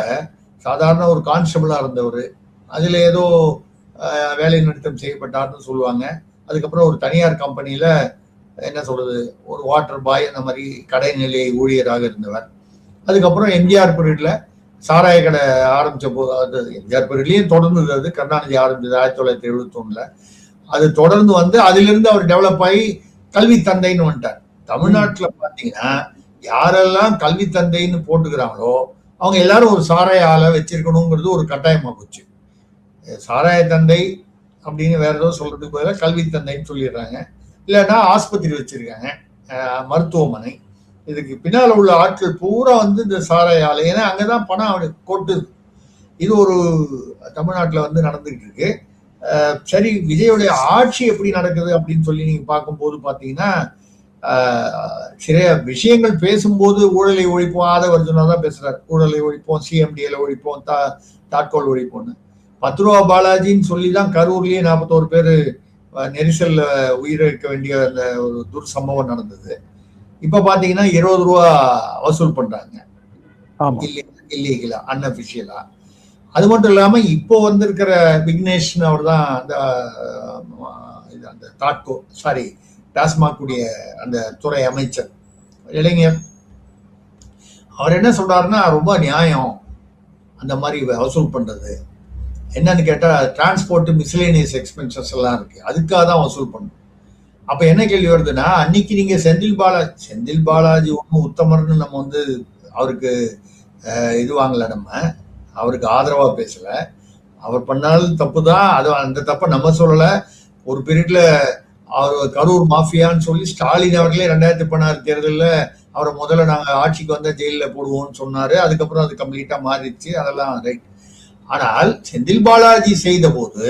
சாதாரண ஒரு கான்ஸ்டபிளா இருந்தவர். அதுல ஏதோ வேலை நிறுத்தம் செய்யப்பட்டார்னு சொல்லுவாங்க. அதுக்கப்புறம் ஒரு தனியார் கம்பெனியில என்ன சொல்றது, ஒரு வாட்டர் பாய் அந்த மாதிரி கடைநிலை ஊழியராக இருந்தவர். அதுக்கப்புறம் எம்ஜிஆர் பீரியட்ல சாராய கடை ஆரம்பிச்ச போது, அது எம்ஜிஆர் பீரியட்லயும் தொடர்ந்தது. அது கருணாநிதி ஆரம்பிச்சது 1971. அது தொடர்ந்து வந்து அதிலிருந்து அவர் டெவலப் ஆகி கல்வி தந்தைன்னு வந்துட்டார். தமிழ்நாட்டுல பாத்தீங்கன்னா யாரெல்லாம் கல்வி தந்தைன்னு போட்டுக்கிறாங்களோ அவங்க எல்லாரும் ஒரு சாராய ஆளை வச்சிருக்கணுங்கிறது ஒரு கட்டாயமா போச்சு. சாராய தந்தை அப்படின்னு வேற ஏதோ சொல்றதுக்கு பதிலாக கல்வி தந்தைன்னு சொல்லிடுறாங்க. இல்லைன்னா ஆஸ்பத்திரி வச்சிருக்காங்க, மருத்துவமனை. இதுக்கு பின்னால உள்ள ஆட்கள் பூரா வந்து இந்த சாராய ஆலை, ஏன்னா அங்கதான் பணம் அவனுக்கு கொட்டுது. இது ஒரு தமிழ்நாட்டுல வந்து நடந்துகிட்டு இருக்கு. சரி, விஜயோடைய ஆட்சி எப்படி நடக்குது அப்படின்னு சொல்லி நீங்க பார்க்கும்போது பாத்தீங்கன்னா, சில விஷயங்கள் பேசும்போது ஊழலை ஒழிப்போம், ஆதவர்ஜுனா தான் பேசுறாரு. ஊழலை ஒழிப்போம், சிஎம்டிஎல ஒழிப்போம், தாட்கோல் ஒழிப்போம்னு. 10 ரூபா பாலாஜின்னு சொல்லிதான் கரூர்லயே 41 பேர் நெரிசல்ல உயிரிழக்க வேண்டிய அந்த ஒரு துர்சம்பவம் நடந்தது. இப்ப பாத்தீங்கன்னா 20 ரூபா வசூல் பண்றாங்க இல்லீகலா, அன்அபிஷியலா. அது மட்டும் இல்லாம இப்போ வந்திருக்கிற விக்னேஷ் அவர் தான் அந்த தாட்கோ டாஸ்மாக் அந்த துறை அமைச்சர், இளைஞர். அவர் என்ன சொல்றாருன்னா, ரொம்ப நியாயம் அந்த மாதிரி வசூல் பண்றது. என்னன்னு கேட்டா டிரான்ஸ்போர்ட் மிஸ்லேனியஸ் எக்ஸ்பென்சஸ் எல்லாம் இருக்கு, அதுக்காக தான் வசூல் பண்ணும். அப்ப என்ன கேள்வி வருதுன்னா, அன்னைக்கு நீங்க செந்தில் பாலாஜி ஒன்றும் உத்தமர்னு நம்ம வந்து அவருக்கு இது வாங்கல, நம்ம அவருக்கு ஆதரவா பேசல. அவர் பண்ணாலும் தப்பு தான், அது அந்த தப்பை நம்ம சொல்லல. ஒரு பீரியட்ல அவர் கரூர் மாஃபியான்னு சொல்லி ஸ்டாலின் அவர்களே 2016 தேர்தலில் அவரை முதல்ல நாங்க ஆட்சிக்கு வந்தா ஜெயிலில் போடுவோம்னு சொன்னாரு. அதுக்கப்புறம் அது கம்ப்ளீட்டா மாறிடுச்சு, அதெல்லாம் ரைட். ஆனால் செந்தில் பாலாஜி செய்த போது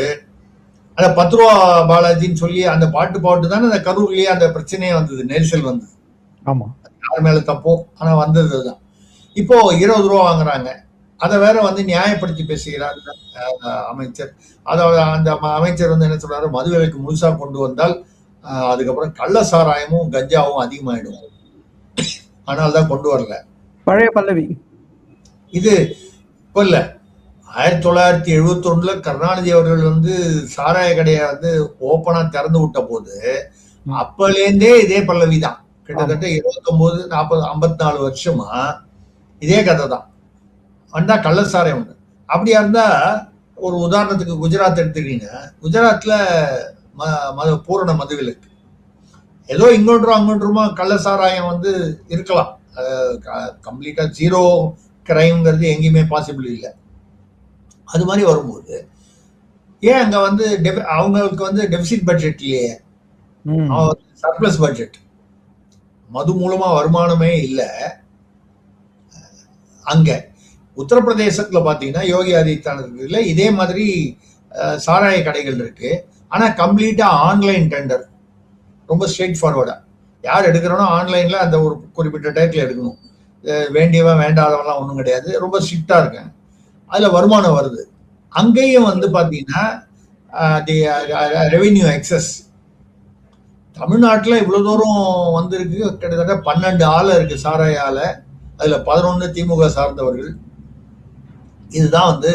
அந்த 10 ரூபா பாலாஜின்னு சொல்லி அந்த பாட்டு தானே அந்த கரூர்லயே அந்த பிரச்சனையே வந்தது, நெரிசல் வந்தது. ஆமா, யார் மேல தப்போ, ஆனா வந்ததுதான். இப்போ 20 ரூபா வாங்குறாங்க, அதை வேற வந்து நியாயப்படுத்தி பேசுகிறார் அமைச்சர். அதாவது அந்த அமைச்சர் வந்து என்ன சொல்றாரு, மதுவிலக்கு முழுசா கொண்டு வந்தால் அதுக்கப்புறம் கள்ள சாராயமும் கஞ்சாவும் அதிகமாயிடும், ஆனால் தான் கொண்டு வரல. பழைய பல்லவி இது இப்ப இல்ல, 1971 கருணாநிதி அவர்கள் வந்து சாராய கடையை வந்து ஓப்பனா திறந்து விட்ட போது அப்பலேருந்தே இதே பல்லவி தான். கிட்டத்தட்ட 29, 40, 54 வருஷமா இதே கதை தான். வந்தா கள்ளசாராயம் உண்டு. அப்படியா இருந்தா ஒரு உதாரணத்துக்கு குஜராத் எடுத்துக்கிட்டீங்கன்னா, குஜராத்ல பூரண மதுவிலக்கு. ஏதோ இங்கொன்றுமா கள்ளசாராயம் வந்து இருக்கலாம், கம்ப்ளீட்டா ஜீரோ கிரைம்ங்கிறது எங்கேயுமே பாசிபிள் இல்லை. அது மாதிரி வரும்போது ஏன் அங்க வந்து அவங்களுக்கு வந்து டெபிசிட் பட்ஜெட் இல்லையே, சர்ப்ளஸ் பட்ஜெட், மது மூலமா வருமானமே இல்லை. அங்க உத்தரப்பிரதேசத்துல பாத்தீங்கன்னா யோகி ஆதித்யநாத்ல இதே மாதிரி சாராய கடைகள் இருக்கு. ஆனா கம்ப்ளீட்டா ஆன்லைன் டெண்டர், ரொம்ப ஸ்ட்ரெயிட் ஃபார்வர்டா. யார் எடுக்கிறோன்னா ஆன்லைன்ல அந்த ஒரு குறிப்பிட்ட டயத்துல எடுக்கணும், வேண்டியவன் வேண்டாதவெல்லாம் ஒன்றும் கிடையாது, ரொம்ப ஸ்ட்ரிக்டா இருக்கேன். அதுல வருமானம் வருது. அங்கேயும் வந்து பாத்தீங்கன்னா ரெவென்யூ எக்ஸஸ். தமிழ்நாட்டுல இவ்வளவு தூரம் வந்திருக்கு, கிட்டத்தட்ட 12 ஆலை இருக்கு சாராய ஆலை, அதுல 11 திமுக சார்ந்தவர்கள். இதுதான் வந்து,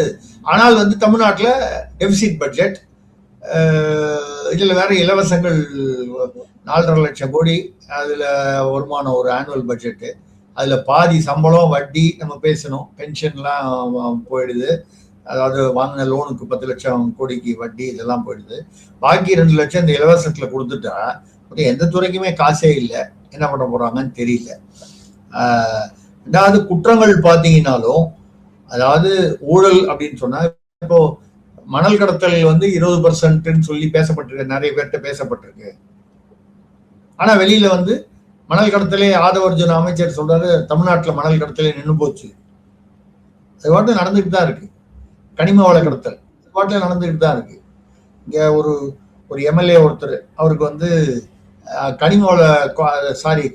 ஆனால் வந்து தமிழ்நாட்டுல டெபிசிட் பட்ஜெட், இதுல வேற இலவசங்கள் 4.5 லட்சம் கோடி, அதுல வருமானம் ஒரு ஆனுவல் பட்ஜெட்டு, அதுல பாதி சம்பளம் வட்டி நம்ம பேசணும், பென்ஷன்லாம் போயிடுது, அதாவது வாங்கின லோனுக்கு 10 லட்சம் கோடிக்கு வட்டி இதெல்லாம் போயிடுது. பாக்கி 2 லட்சம் இந்த இலவசத்துல கொடுத்துட்டா எந்த துறைக்குமே காசே இல்லை, என்ன பண்ண போறாங்கன்னு தெரியல. ரெண்டாவது குற்றங்கள் பாத்தீங்கன்னாலும், அதாவது ஊழல் அப்படின்னு சொன்னா, இப்போ மணல் கடத்தல் வந்து 20% சொல்லி பேசப்பட்டிருக்கு, நிறைய பேர்கிட்ட பேசப்பட்டிருக்கு. ஆனா வெளியில வந்து மணல் கடத்தலே ஆதவர்ஜுன அமைச்சர் சொல்றாரு, தமிழ்நாட்டுல மணல் கடத்தலே நின்று போச்சு. அது பாட்டு நடந்துகிட்டு தான் இருக்கு. கனிம வள கடத்தல் அது பாட்டுல நடந்துகிட்டு தான் இருக்கு. இங்க ஒரு எம்எல்ஏ ஒருத்தர், அவருக்கு வந்து கனிம வள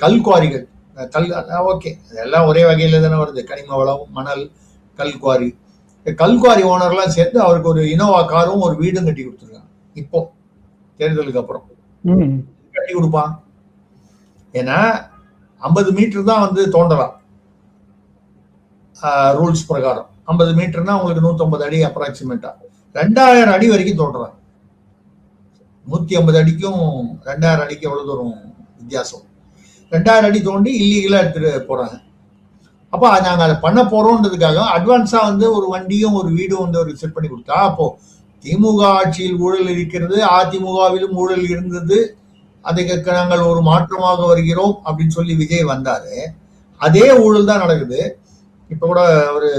கல்குவாரிகள், ஓகே அதெல்லாம் ஒரே வகையில தானே வருது, கனிம வளம், மணல், கல்குவாரி. கல்குவாரி ஓனர்லாம் சேர்த்து அவருக்கு ஒரு இனோவா காரும் ஒரு வீடும் கட்டி கொடுத்துருக்காங்க. இப்போ தேர்தலுக்கு அப்புறம் கட்டி கொடுப்பான். ஏன்னா 50 மீட்டர் தான் வந்து தோண்டலாம் ரூல்ஸ் பிரகாரம். 50 மீட்டர்னா உங்களுக்கு 150 அடி அப்ராக்சிமேட்டா. 2000 அடி வரைக்கும் தோன்றாங்க. 150 அடிக்கும் 2000 அடிக்கு எவ்வளவு தூரம் வித்தியாசம். 2000 அடி தோண்டி இல்லீகலா எடுத்துட்டு போறாங்க. அப்போ நாங்க அதை பண்ண போறோம்ன்றதுக்காக அட்வான்ஸா வந்து ஒரு வண்டியும் ஒரு வீடும் வந்து ஒரு செட் பண்ணி கொடுத்தா, அப்போ திமுக ஆட்சியில் ஊழல் இருக்கிறது, அதிமுகவிலும் ஊழல் இருந்தது, அதுக்கு நாங்கள் ஒரு மாற்றமாக வருகிறோம் அப்படின்னு சொல்லி விஜய் வந்தாரு. அதே ஊழல் தான் நடக்குது. இப்ப கூட ஒரு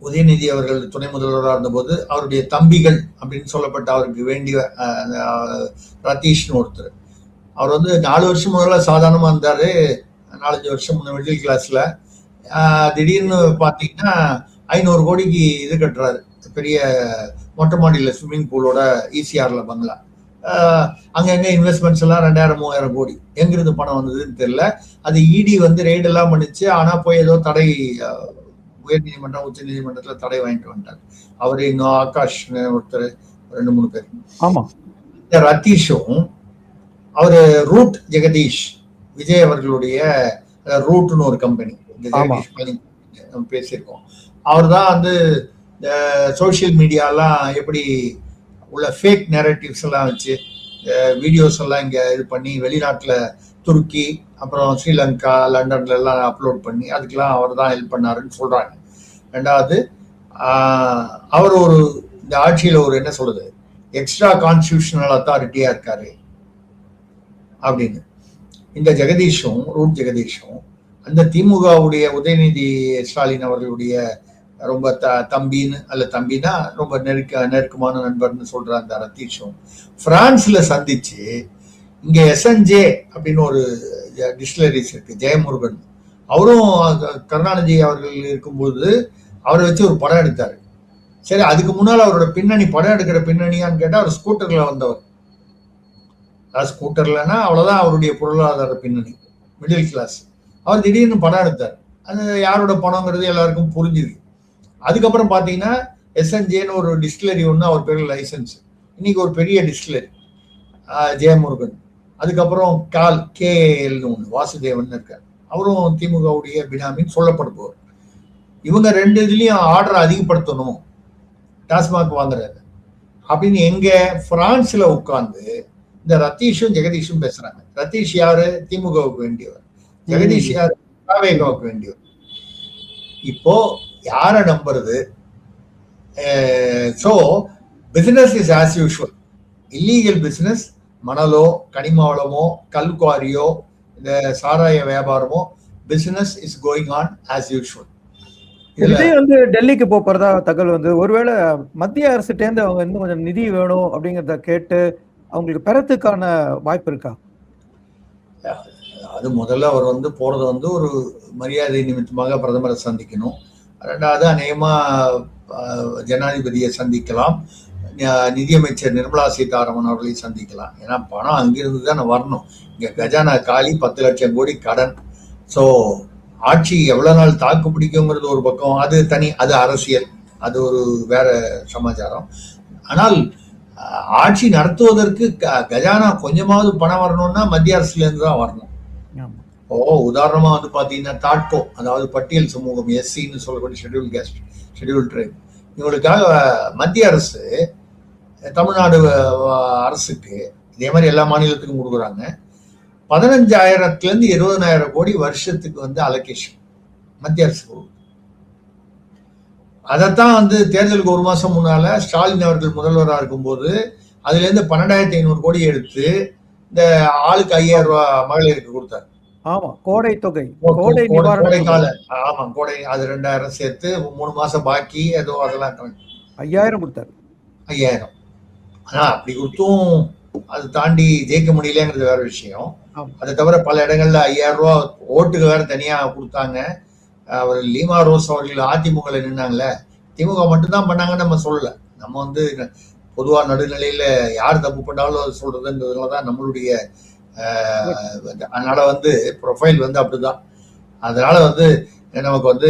உதயநிதி அவர்கள் துணை முதல்வராக இருந்தபோது அவருடைய தம்பிகள் அப்படின்னு சொல்லப்பட்ட அவருக்கு வேண்டிய ரதீஷ்னு ஒருத்தர், அவர் வந்து 4 வருஷம் முதல்ல சாதாரணமா இருந்தாரு, 4-5 வருஷம் முன்ன மிடில் கிளாஸ்ல. திடீர்னு பாத்தீங்கன்னா 500 கோடிக்கு இது கட்டுறாரு, பெரிய மொட்டை மாடியில ஸ்விம்மிங் பூலோட ஈசிஆர்ல பங்களா. அங்க எங்க இன்வெஸ்ட்மெண்ட்ஸ் எல்லாம் 2000-3000 கோடி எங்கிருந்து பணம் வந்ததுன்னு தெரியல. அது இடி வந்து ரெய்டு எல்லாம் பண்ணிச்சு. ஆனா போய் ஏதோ தடை, உயர் நீதிமன்றம் உச்ச நீதிமன்றத்துல தடை வாங்கிட்டு வந்துட்டாரு. அவரு இன்னும் ஆகாஷ் ஒருத்தர், 2-3 பேர். ஆமா, இந்த ரதீஷும் அவரு ரூட் ஜெகதீஷ், விஜய் அவர்களுடைய ரூட்னு ஒரு கம்பெனி, பேசியிருக்கோம். அவர் தான் வந்து இந்த சோசியல் மீடியாலாம் எப்படி உள்ள ஃபேக் நேரட்டிவ்ஸ் எல்லாம் வச்சு வீடியோஸ் எல்லாம் இங்க இது பண்ணி வெளிநாட்டுல துருக்கி, அப்புறம் ஸ்ரீலங்கா, லண்டன்ல எல்லாம் அப்லோட் பண்ணி அதுக்கெல்லாம் அவர் தான் ஹெல்ப் பண்ணாருன்னு சொல்றாங்க. ரெண்டாவது அவர் ஒரு இந்த ஆட்சியில ஒரு என்ன சொல்றது எக்ஸ்ட்ரா கான்ஸ்டியூஷனல் அத்தாரிட்டியா இருக்காரு அப்படின்னு. இந்த ஜெகதீஷும் ரூட் ஜெகதீஷும் அந்த திமுகவுடைய உதயநிதி ஸ்டாலின் அவர்களுடைய ரொம்ப தம்பின்னு அல்ல தம்பினா ரொம்ப நெருக்கமான நண்பர்னு சொல்ற அந்த ரத்தீஷும் பிரான்ஸ்ல சந்திச்சு இங்க SNJ அப்படின்னு ஒரு டிஸ்டிலரிஸ் இருக்கு, ஜெயமுருகன், அவரும் கருணாநிதி அவர்கள் இருக்கும்போது அவரை வச்சு ஒரு படம் எடுத்தாரு. சரி, அதுக்கு முன்னால் அவரோட பின்னணி படம் எடுக்கிற பின்னணியான்னு கேட்டா அவர் ஸ்கூட்டர்ல வந்தவர். அதாவது ஸ்கூட்டர்லன்னா அவ்வளவுதான் அவருடைய பொருளாதார பின்னணி, மிடில் கிளாஸ். அவர் திடீர்னு படம் எடுத்தார். அது யாரோட பணங்கிறது எல்லாருக்கும் புரிஞ்சுது. அதுக்கப்புறம் பாத்தீங்கன்னா SNJன்னு ஒரு டிஸ்டிலரி ஒன்று அவர் பேர்ல லைசன்ஸ், இன்னைக்கு ஒரு பெரிய டிஸ்டிலரி ஜெயமுருகன். அதுக்கப்புறம் KLன்னு ஒன்று வாசுதேவன் இருக்கார், அவரும் திமுகவுடைய பினாமின்னு சொல்லப்படுபவர். இவங்க ரெண்டு இதுலயும் ஆர்டர் அதிகப்படுத்தணும் டாஸ்மாக் வாங்குறாரு அப்படின்னு எங்க பிரான்ஸ்ல உட்கார்ந்து இந்த ரத்தீஷும் ஜெகதீஷும் பேசுறாங்க. ரத்தீஷ் யாரு? திமுகவுக்கு வேண்டியவர். ஜெகதீஷ் யாரு? தாவேகாவுக்கு வேண்டியவர். இப்போ யார நம்புறது? So business is as usual. Illegal business, மணலோ கனிம வளமோ கல்குவாரியோ இந்த சாராய வியாபாரமோ, business is going on as usual. Vijay வந்து டெல்லிக்கு போறதா தகவல் வந்து, ஒருவேளை மத்திய அரசுட்டேந்து அவங்க இன்னும் கொஞ்சம் நிதி வேணும் அப்படிங்கிறத கேட்டு அவங்களுக்கு பெறத்துக்கான வாய்ப்பு இருக்கா? அது முதல்ல அவர் வந்து போறது வந்து ஒரு மரியாதை நிமித்தமாக பிரதமரை சந்திக்கணும். ரெண்டாவது அநேகமா ஜனாதிபதியை சந்திக்கலாம், நிதியமைச்சர் நிர்மலா சீதாராமன் அவர்களை சந்திக்கலாம். ஏன்னா பணம் அங்கிருந்து தான் வரணும். இங்க கஜானா காலி, 10 லட்சம் கோடி கடன். ஸோ ஆட்சி எவ்வளவு நாள் தாக்கு பிடிக்குங்கிறது ஒரு பக்கம், அது தனி, அது அரசியல், அது ஒரு வேற சமாச்சாரம். ஆனால் ஆட்சி நடத்துவதற்கு கஜானா கொஞ்சமாவது பணம் வரணும்னா மத்திய அரசுல இருந்து தான் வரணும். உதாரணமா வந்து பாத்தீங்கன்னா தாட்கோ, அதாவது பட்டியல் சமூகம், SCன்னு சொல்லக்கூடிய ஷெட்யூல் கேஸ்ட், ஷெட்யூல் ட்ரைப், இவங்களுக்காக மத்திய அரசு தமிழ்நாடு அரசுக்கு இதே மாதிரி எல்லா மாநிலத்துக்கும் கொடுக்குறாங்க. 15,000 20,000 கோடி வருஷத்துக்கு வந்து அலோகேஷன் மத்திய அரசு கொடுக்கும். அதைத்தான் வந்து தேர்தலுக்கு ஒரு மாசம் முன்னால ஸ்டாலின் அவர்கள் முதல்வராக இருக்கும்போது அதுல இருந்து 12,500 கோடி எடுத்து இந்த ஆளுக்கு 5,000 ரூபாய் மகளிருக்கு கொடுத்தாரு. ஆமா, கோடை தொகை, கோடை கால, ஆமா கோடை, அது 2,000 சேர்த்து 3 மாசம் பாக்கி ஏதோ அதெல்லாம் 5,000 கொடுத்தாரு. 5,000. ஆனா அப்படி கொடுத்தும் அது தாண்டி ஜெயிக்க முடியலங்கிறது வேற விஷயம். அதை தவிர பல இடங்கள்ல 5,000 ரூபாய் ஓட்டுக்கு வேற தனியா கொடுத்தாங்க. அவர் லீமா ரோஸ் அவர்கள் அதிமுக நின்னாங்கல்ல, திமுக மட்டும்தான் பண்ணாங்கன்னு நம்ம சொல்லல. நம்ம வந்து பொதுவா நடுநிலையில யார் தப்பு பண்ணாலும் அது சொல்றதுன்றதுலதான் நம்மளுடைய அதனால வந்து ப்ரொஃபைல் வந்து அப்படிதான். அதனால வந்து நமக்கு வந்து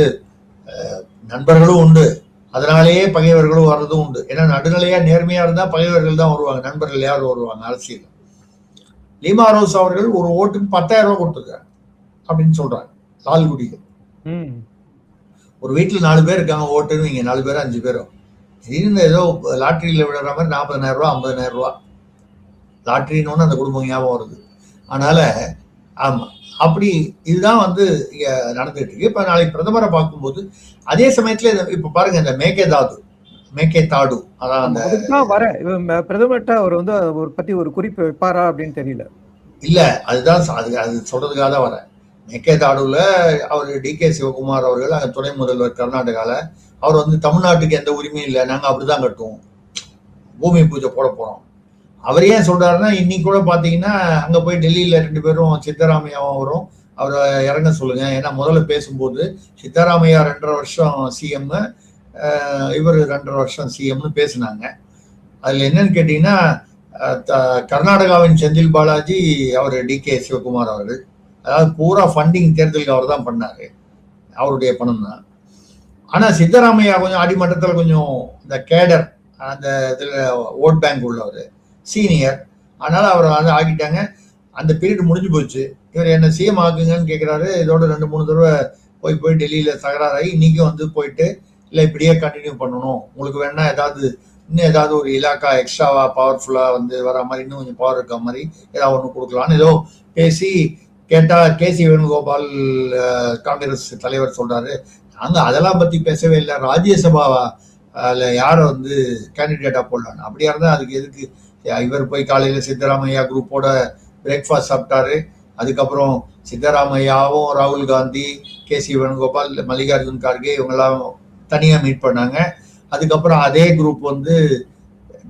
நண்பர்களும் உண்டு, அதனாலேயே பகைவர்களும் வர்றதும் உண்டு. ஏன்னா நடுநிலையா நேர்மையா இருந்தா பகைவர்கள் தான் வருவாங்க, நண்பர்கள் யாரும் வருவாங்க அரசியல். லீமா ரோஸ் அவர்கள் ஒரு ஓட்டுக்கு 10,000 ரூபாய் கொடுத்துருக்காங்க அப்படின்னு சொல்றாங்க லால்குடியில். ஒரு வீட்டுல 4 பேர் இருக்காங்க ஓட்டுன்னு, இங்க 4 பேரும் 5 பேரும் திடீர்னு ஏதோ லாட்டரியில விடுற மாதிரி 40,000 ரூபாய் 50,000 ரூபாய் லாட்டரின்னு அந்த குடும்பம் ஞாபகம் வருது. அதனால ஆமா, அப்படி இதுதான் வந்து இங்க நடந்துட்டு இருக்கு. இப்ப நாளைக்கு பிரதமரை பார்க்கும்போது அதே சமயத்துல இப்ப பாருங்க இந்த மேகேதாடு, அதான் அந்த வர பிரதமர்கிட்ட அவர் வந்து ஒரு பத்தி ஒரு குறிப்பு வைப்பாரா அப்படின்னு தெரியல. இல்ல, அதுதான் அது சொல்றதுக்காக தான் வரேன். மேகேதாடுல அவர் DK சிவகுமார் அவர்கள் அங்க துணை முதல்வர் கர்நாடகால, அவர் வந்து தமிழ்நாட்டுக்கு எந்த உரிமையும் இல்லை, நாங்க அப்படிதான் கட்டுவோம், பூமி பூஜை போட போறோம். அவர் ஏன் சொல்றாருன்னா, இன்னைக்கு கூட பாத்தீங்கன்னா அங்க போய் டெல்லியில 2 பேரும் சித்தராமையாவும் வரும், அவரை இறங்க சொல்லுங்க. ஏன்னா முதல்ல பேசும்போது சித்தராமையா 2.5 வருஷம் CM, இவர் 2.5 வருஷம் CMன்னு பேசினாங்க. அதுல என்னன்னு கேட்டீங்கன்னா, கர்நாடகாவின் செந்தில் பாலாஜி, அவர் DK சிவகுமார் அவர்கள், அதாவது பூரா ஃபண்டிங் தேர்தலுக்கு அவர் தான் பண்ணாரு, அவருடைய பணம் தான். ஆனா சித்தராமையா கொஞ்சம் அடிமட்டத்தில் கொஞ்சம் இந்த கேடர், அந்த இதுல ஓட் பேங்க் உள்ளவர், சீனியர், அதனால அவரை வந்து ஆக்கிட்டாங்க. அந்த பீரியட் முடிஞ்சு போச்சு. இவர் என்ன CM ஆக்குங்கன்னு கேட்கிறாரு. இதோட 2-3 தடவை போய் டெல்லியில தகராறாகி இன்னைக்கும் வந்து போயிட்டு இல்லை இப்படியே கண்டினியூ பண்ணணும், உங்களுக்கு வேணா இன்னும் ஏதாவது ஒரு இலாக்கா எக்ஸ்ட்ராவா பவர்ஃபுல்லா வந்து வர மாதிரி, இன்னும் கொஞ்சம் பவர் இருக்க மாதிரி ஏதாவது ஒன்று கொடுக்கலான்னு ஏதோ பேசி கேட்டா KC வேணுகோபால் காங்கிரஸ் தலைவர் சொல்றாரு, நாங்க அதெல்லாம் பத்தி பேசவே இல்லை. ராஜ்யசபா யாரை வந்து கேண்டிடேட்டா போடலாம், அப்படியா இருந்தா அதுக்கு எதுக்கு இவர் போய் காலையில சித்தராமையா குரூப்போட பிரேக்ஃபாஸ்ட் சாப்பிட்டாரு. அதுக்கப்புறம் சித்தராமையாவும் ராகுல் காந்தி, KC வேணுகோபால், மல்லிகார்ஜுன் கார்கே இவங்கெல்லாம் தனியா மீட் பண்ணாங்க. அதுக்கப்புறம் அதே குரூப் வந்து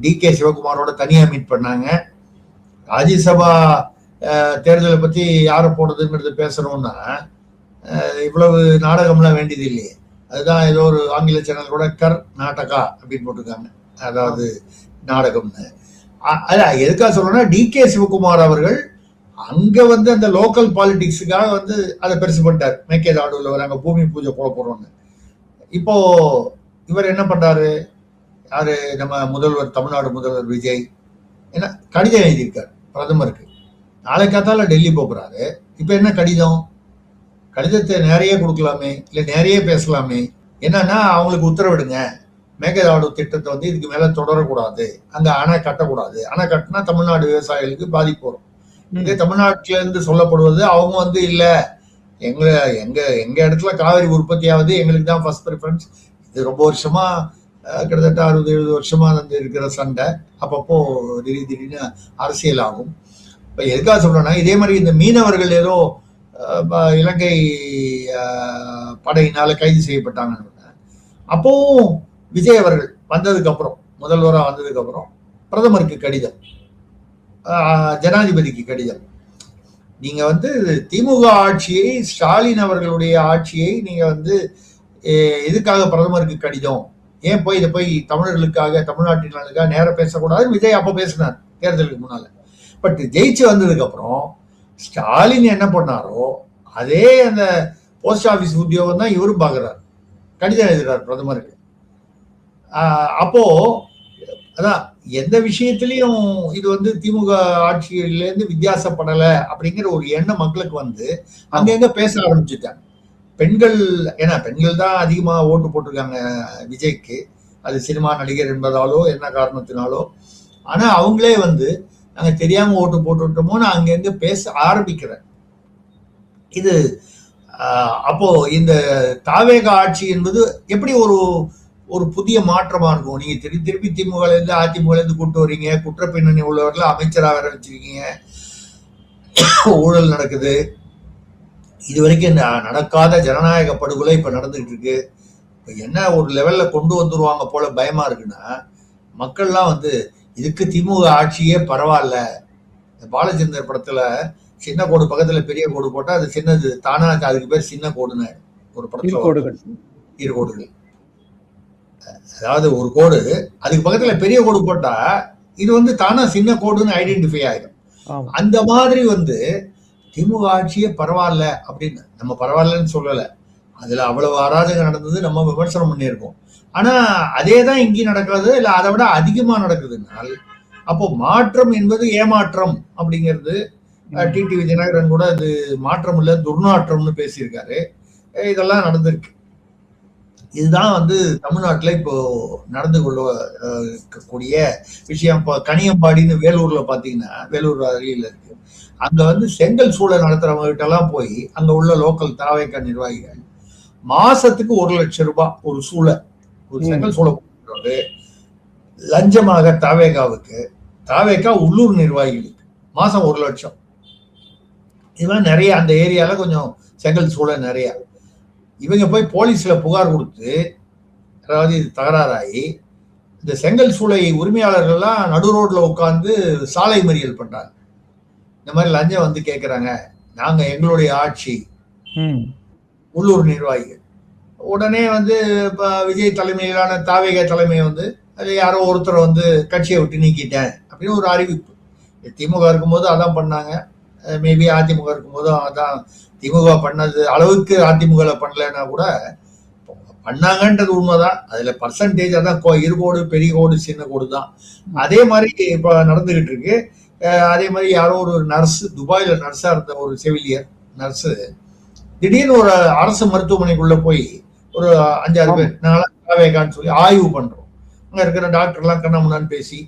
DK சிவகுமாரோட தனியா மீட் பண்ணாங்க. ராஜ்யசபா தேர்தலை பத்தி யாரை போடுறதுங்கிறது பேசணும்னா இவ்வளவு நாடகம்லாம் வேண்டியது இல்லையே. அதுதான் ஏதோ ஒரு ஆங்கில சேனல் கூட கர்நாடகா அப்படின்னு போட்டிருக்காங்க, அதாவது நாடகம்னு. அதான் எதுக்காக சொல்லணும்னா DK சிவகுமார் அவர்கள் அங்க வந்து அந்த லோக்கல் பாலிடிக்ஸுக்காக வந்து அதை பெருசு பண்ணிட்டார். மேக்கேதாடுல வராங்க பூமி பூஜை போட போறோம்னு. இப்போ இவர் என்ன பண்றாரு, யாரு நம்ம முதல்வர், தமிழ்நாடு முதல்வர் விஜய் என்ன கடிதம் எழுதியிருக்காரு பிரதமருக்கு. நாளை காத்தால டெல்லி போகிறாரு. இப்ப என்ன கடிதம், கடிதத்தை நிறைய கொடுக்கலாமே, இல்ல நிறைய பேசலாமே. என்னன்னா அவங்களுக்கு உத்தரவிடுங்க, மேகதாடு திட்டத்தை வந்து இதுக்கு மேல தொடரக்கூடாது, அங்க அணை கட்டக்கூடாது. அணை கட்டினா தமிழ்நாடு விவசாயிகளுக்கு பாதிப்பு வரும். இதே தமிழ்நாட்டுல இருந்து சொல்லப்படுவது அவங்க வந்து இல்ல, எங்க எங்க எங்க இடத்துல காவிரி உற்பத்தி ஆகுது, எங்களுக்கு தான் ஃபர்ஸ்ட் ப்ரிஃபரன்ஸ். இது ரொம்ப வருஷமா கிட்டத்தட்ட 60-70 வருஷமா வந்து இருக்கிற சண்டை. அப்பப்போ திடீர்னு அரசியல் ஆகும். இப்ப எதுக்காக சொல்றேன்னா, இதே மாதிரி இந்த மீனவர்கள் ஏதோ இலங்கை படையினால கைது செய்யப்பட்டாங்கன்னு அப்பவும் விஜய் அவர்கள் வந்ததுக்கு அப்புறம், முதல்வரா வந்ததுக்கு அப்புறம் பிரதமருக்கு கடிதம், ஜனாதிபதிக்கு கடிதம். நீங்க வந்து திமுக ஆட்சியை, ஸ்டாலின் அவர்களுடைய ஆட்சியை நீங்க வந்து எதுக்காக பிரதமருக்கு கடிதம், ஏன் போய் இதை போய் தமிழர்களுக்காக, தமிழ்நாட்டின் நலனுக்காக நேரம் பேசக்கூடாதுன்னு விஜய் அப்ப பேசினார் தேர்தலுக்கு முன்னால. பட் ஜெயிச்சு வந்ததுக்கு அப்புறம் ஸ்டாலின் என்ன பண்ணாரோ அதே அந்த போஸ்ட் ஆபீஸ் உத்தியோகம் தான் இவரும் பாக்குறாரு. கடிதம் எழுதுறார் பிரதமருக்கு. அப்போ அதான் எந்த விஷயத்திலையும் இது வந்து திமுக ஆட்சியிலேருந்து வித்தியாசப்படலை அப்படிங்கிற ஒரு எண்ணம் மக்களுக்கு வந்து அங்கங்க பேச ஆரம்பிச்சுட்டாங்க. பெண்கள், ஏன்னா பெண்கள் தான் அதிகமா ஓட்டு போட்டிருக்காங்க விஜய்க்கு, அது சினிமா நடிகர் என்பதாலோ என்ன காரணத்தினாலோ. ஆனா அவங்களே வந்து நாங்க தெரியாம ஓட்டு போட்டுட்டோமோன்னு அங்கங்க பேச ஆரம்பிக்கிறேன். இது அப்போ இந்த தாவேக ஆட்சி என்பது எப்படி ஒரு ஒரு புதிய மாற்றமா இருக்கும். நீங்க திருப்பி திமுக இருந்து அதிமுக இருந்து கூட்டு வரீங்க, குற்ற பின்னணி உள்ளவர்கள் அமைச்சராக வேற வச்சிருக்கீங்க, ஊழல் நடக்குது. இது வரைக்கும் நடக்காத ஜனநாயக படுகொலை இப்ப நடந்துகிட்டு இருக்கு. இப்ப என்ன ஒரு லெவல்ல கொண்டு வந்துருவாங்க போல பயமா இருக்குன்னா, மக்கள்லாம் வந்து இதுக்கு திமுக ஆட்சியே பரவாயில்ல. பாலச்சந்தர் படத்துல சின்ன கோடு பக்கத்துல பெரிய கோடு போட்டா அது சின்னது தானா, அதுக்கு பேர் சின்ன கோடுன்னு ஒரு படத்துல ஈர்கோடுகள். அதாவது ஒரு கோடு அதுக்கு பக்கத்துல பெரிய கோடு போட்டா இது வந்து தானா சின்ன கோடுன்னு ஐடென்டிஃபை ஆயிடும். அந்த மாதிரி வந்து திமுக ஆட்சியே பரவாயில்ல அப்படின்னு நம்ம பரவாயில்லன்னு சொல்லல, அதுல அவ்வளவு அராஜகம் நடந்தது, நம்ம விமர்சனம் பண்ணியிருக்கோம். ஆனா அதே தான் இங்கேயும் நடக்கிறது, இல்ல அதை விட அதிகமா நடக்குதுனால் அப்போ மாற்றம் என்பது ஏமாற்றம் அப்படிங்கிறது. டிடிவி தினகரன் கூட அது மாற்றம் இல்ல துர்நாற்றம்னு பேசியிருக்காரு. இதெல்லாம் நடந்திருக்கு. இதுதான் வந்து தமிழ்நாட்டுல இப்போ நடந்து கொள்ள இருக்கக்கூடிய விஷயம். இப்போ கனியம்பாடின்னு வேலூர்ல பாத்தீங்கன்னா, வேலூர் அருகில இருக்கு, அங்க வந்து செங்கல் சூளை நடத்துறவங்க கிட்ட எல்லாம் போய் அங்க உள்ள லோக்கல் தாவேக்கா நிர்வாகிகள் மாசத்துக்கு 1 லட்சம் ரூபாய் ஒரு சூளை, ஒரு செங்கல் சூளை போட்டு லஞ்சமாக தாவேக்காவுக்கு, தாவேக்கா உள்ளூர் நிர்வாகிகளுக்கு மாசம் 1 லட்சம். இதெல்லாம் நிறைய அந்த ஏரியால கொஞ்சம் செங்கல் சூளை நிறைய. இவங்க போய் போலீஸ்ல புகார் கொடுத்து, அதாவது இது தகராறாகி இந்த செங்கல் சூளை உரிமையாளர்கள்லாம் நடு ரோட்ல உட்காந்து சாலை மறியல் பண்றாங்க. இந்த மாதிரி லஞ்சம் வந்து கேட்கறாங்க, நாங்க எங்களுடைய ஆட்சி, உள்ளூர் நிர்வாகிகள். உடனே வந்து விஜய் தலைமையிலான தாவேக தலைமை வந்து அது யாரோ ஒருத்தர் வந்து கட்சியை விட்டு நீக்கிட்டேன் அப்படின்னு ஒரு அறிவிப்பு. திமுக இருக்கும்போது அதான் பண்ணாங்க, மேபி அதிமுக இருக்கும்போதும் அதான். திமுக பண்ணது அளவுக்கு அதிமுக பண்ணலன்னா கூட பண்ணாங்கன்றது உண்மைதான். அதுல பர்சன்டேஜ் அதான் இருகோடு பெரிய கோடு சின்ன கோடு தான். அதே மாதிரி இப்ப நடந்துகிட்டு இருக்கு. அதே மாதிரி யாரோ ஒரு நர்ஸ், துபாயில நர்ஸா இருந்த ஒரு செவிலியர் நர்ஸ் திடீர்னு ஒரு அரசு மருத்துவமனைக்குள்ள போய் ஒரு 5-6 பேர் நாளைக்கான்னு சொல்லி ஆய்வு பண்றோம். அங்க இருக்கிற டாக்டர் எல்லாம் கண்ணா முன்னான்னு பேசி,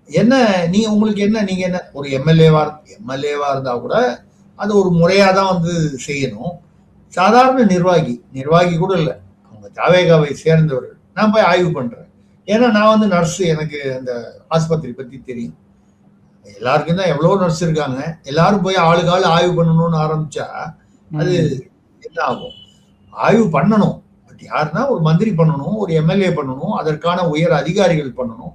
என்ன நீங்க உங்களுக்கு என்ன, நீங்க என்ன ஒரு எம்எல்ஏவா இருந்தா கூட அது ஒரு முறையா தான் வந்து செய்யணும். சாதாரண நிர்வாகி கூட இல்லை, அவங்க தாவேகாவை சேர்ந்தவர்கள். நான் போய் ஆய்வு பண்றேன். ஏன்னா நான் வந்து நர்ஸ், எனக்கு அந்த ஆஸ்பத்திரி பத்தி தெரியும். எல்லாருக்கும் தான் எவ்வளவு நர்ஸ் இருக்காங்க, எல்லாரும் போய் ஆளுக்கு ஆள் ஆய்வு பண்ணணும்னு ஆரம்பிச்சா அது என்ன ஆகும்? ஆய்வு பண்ணணும், பட் யாருன்னா ஒரு மந்திரி பண்ணணும், ஒரு எம்எல்ஏ பண்ணணும், அதற்கான உயர் அதிகாரிகள் பண்ணணும்.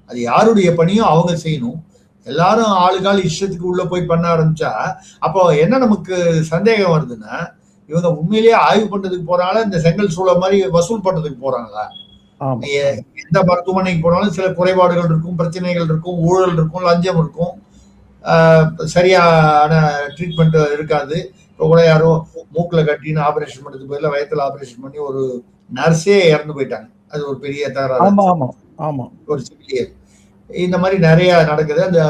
அது யாருடைய பணியும் அவங்க செய்யணும். எல்லாரும் ஆளுகால் இஷ்டத்துக்கு உள்ள போய் பண்ண ஆரம்பிச்சா அப்போ என்ன நமக்கு சந்தேகம் வருதுன்னா, இவங்க உண்மையிலேயே ஆய்வு பண்றதுக்கு போறாங்களா, இந்த செங்கல் சூளை மாதிரி வசூல் பண்றதுக்கு போறாங்களா? எந்த மருத்துவமனைக்கு போனாலும் சில குறைபாடுகள் இருக்கும், பிரச்சனைகள் இருக்கும், ஊழல் இருக்கும், லஞ்சம் இருக்கும், சரியான ட்ரீட்மெண்ட் இருக்காது. இப்போ கூட யாரோ மூக்கில் கட்டின்னு ஆபரேஷன் பண்ணதுக்கு பதில வயத்துல ஆபரேஷன் பண்ணி ஒரு நர்ஸே இறந்து போயிட்டாங்க. அது ஒரு பெரிய தகராறு, ஒரு சிவிலியர். இந்த மாதிரி நிறைய நடக்குது. அந்த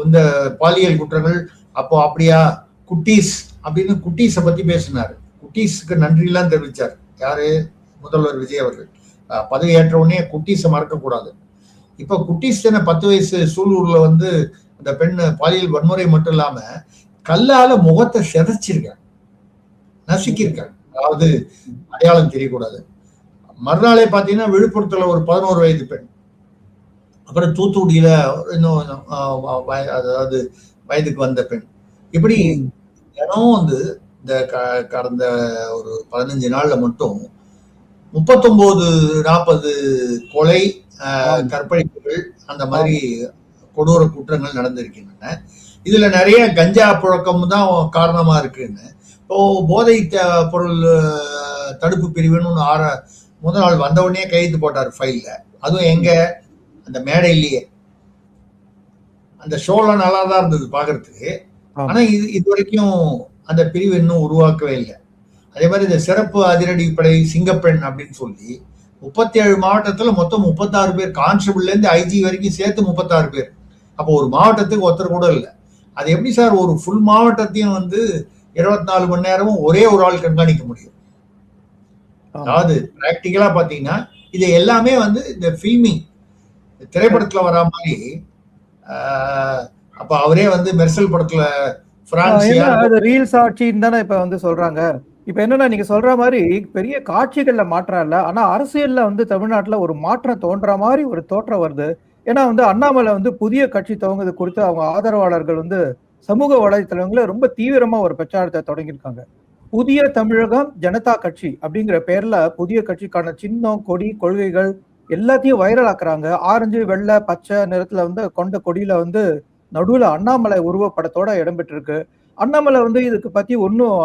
இந்த பாலியல் குற்றங்கள். அப்போ அப்படியா குட்டீஸ் அப்படின்னு குட்டீஸை பத்தி பேசினாரு. குட்டீஸுக்கு நன்றி எல்லாம் தெரிவிச்சார் யாரு? முதல்வர் விஜய் அவர்கள். பதவி ஏற்ற உடனே குட்டீஸை மறக்க கூடாது. இப்ப குட்டீஸ் தானே 10 வயசு சூலூர்ல வந்து அந்த பெண் பாலியல் வன்முறை மட்டும் இல்லாம கல்லால முகத்தை செதைச்சிருக்காங்க, நசுக்கியிருக்காங்க, அதாவது அடையாளம் தெரியக்கூடாது. மறுநாளே பாத்தீங்கன்னா விழுப்புரத்துல ஒரு 11 வயது பெண், அப்புறம் தூத்துக்குடியில இன்னும் அதாவது வயதுக்கு வந்த பெண். இப்படி தினம் வந்து இந்த கடந்த ஒரு 15 நாள்ல மட்டும் 39-40 கொலை, கற்பழிப்புகள், அந்த மாதிரி கொடூர குற்றங்கள் நடந்திருக்கின்றன. இதுல நிறைய கஞ்சா புழக்கம் தான் காரணமா இருக்குன்னு இப்போ போதை பொருள் தடுப்பு பிரிவுன்னு ஒன்று முதல் நாள் வந்த உடனே கைது போட்டார் ஃபைல்ல. அதுவும் எங்க? அந்த மேடையிலேயே. அந்த ஷோலாம் நல்லா தான் இருந்தது பாக்குறதுக்கு. ஆனா இது வரைக்கும் அந்த பிரிவு இன்னும் உருவாக்கவே இல்லை. அதே மாதிரி இந்த சிறப்பு அதிரடிப்படை சிங்கப்பெண் அப்படின்னு சொல்லி 37 மாவட்டத்துல மொத்தம் 36 பேர், கான்ஸ்டபிள்ல இருந்து ஐஜி வரைக்கும் சேர்த்து 36 பேர். அப்போ ஒரு மாவட்டத்துக்கு ஒருத்தர் கூட இல்லை. அது எப்படி சார் ஒரு ஃபுல் மாவட்டத்தையும் வந்து 24 மணி நேரமும் ஒரே ஒரு ஆள் கண்காணிக்க முடியும்? அதாவது பிராக்டிக்கலா பாத்தீங்கன்னா இது எல்லாமே வந்து இந்த ஃபில்மிங் திரைப்படத்துல வரா மாதிரி. அப்ப அவரே வந்து மெர்சல் படத்துல ரீல்ஸ் ஆட்சின்னு தானே இப்ப வந்து சொல்றாங்க. இப்ப என்னன்னா நீங்க சொல்ற மாதிரி பெரிய காட்சிகள்ல மாற்றம் இல்ல, ஆனா அரசியல்ல வந்து தமிழ்நாட்டுல ஒரு மாற்றம் தோன்ற மாதிரி ஒரு தோற்றம் வருது. ஏன்னா வந்து அண்ணாமலை வந்து புதிய கட்சி துவங்குறது குறித்து அவங்க ஆதரவாளர்கள் வந்து சமூக வலைத்தளங்களை ரொம்ப தீவிரமா ஒரு பிரச்சாரத்தை தொடங்கியிருக்காங்க. புதிய தமிழகம் ஜனதா கட்சி அப்படிங்கிற பேர்ல புதிய கட்சிக்கான சின்னம், கொடி, கொள்கைகள் எல்லாத்தையும் வைரல் ஆக்குறாங்க. ஆரஞ்சு, வெள்ளை, பச்சை நிறத்துல வந்து கொண்ட கொடியில வந்து நடுவுல அண்ணாமலை உருவப்படத்தோட இடம்பெற்றிருக்கு. அண்ணாமலை வந்து இதுக்கு பத்தி ஒன்னும்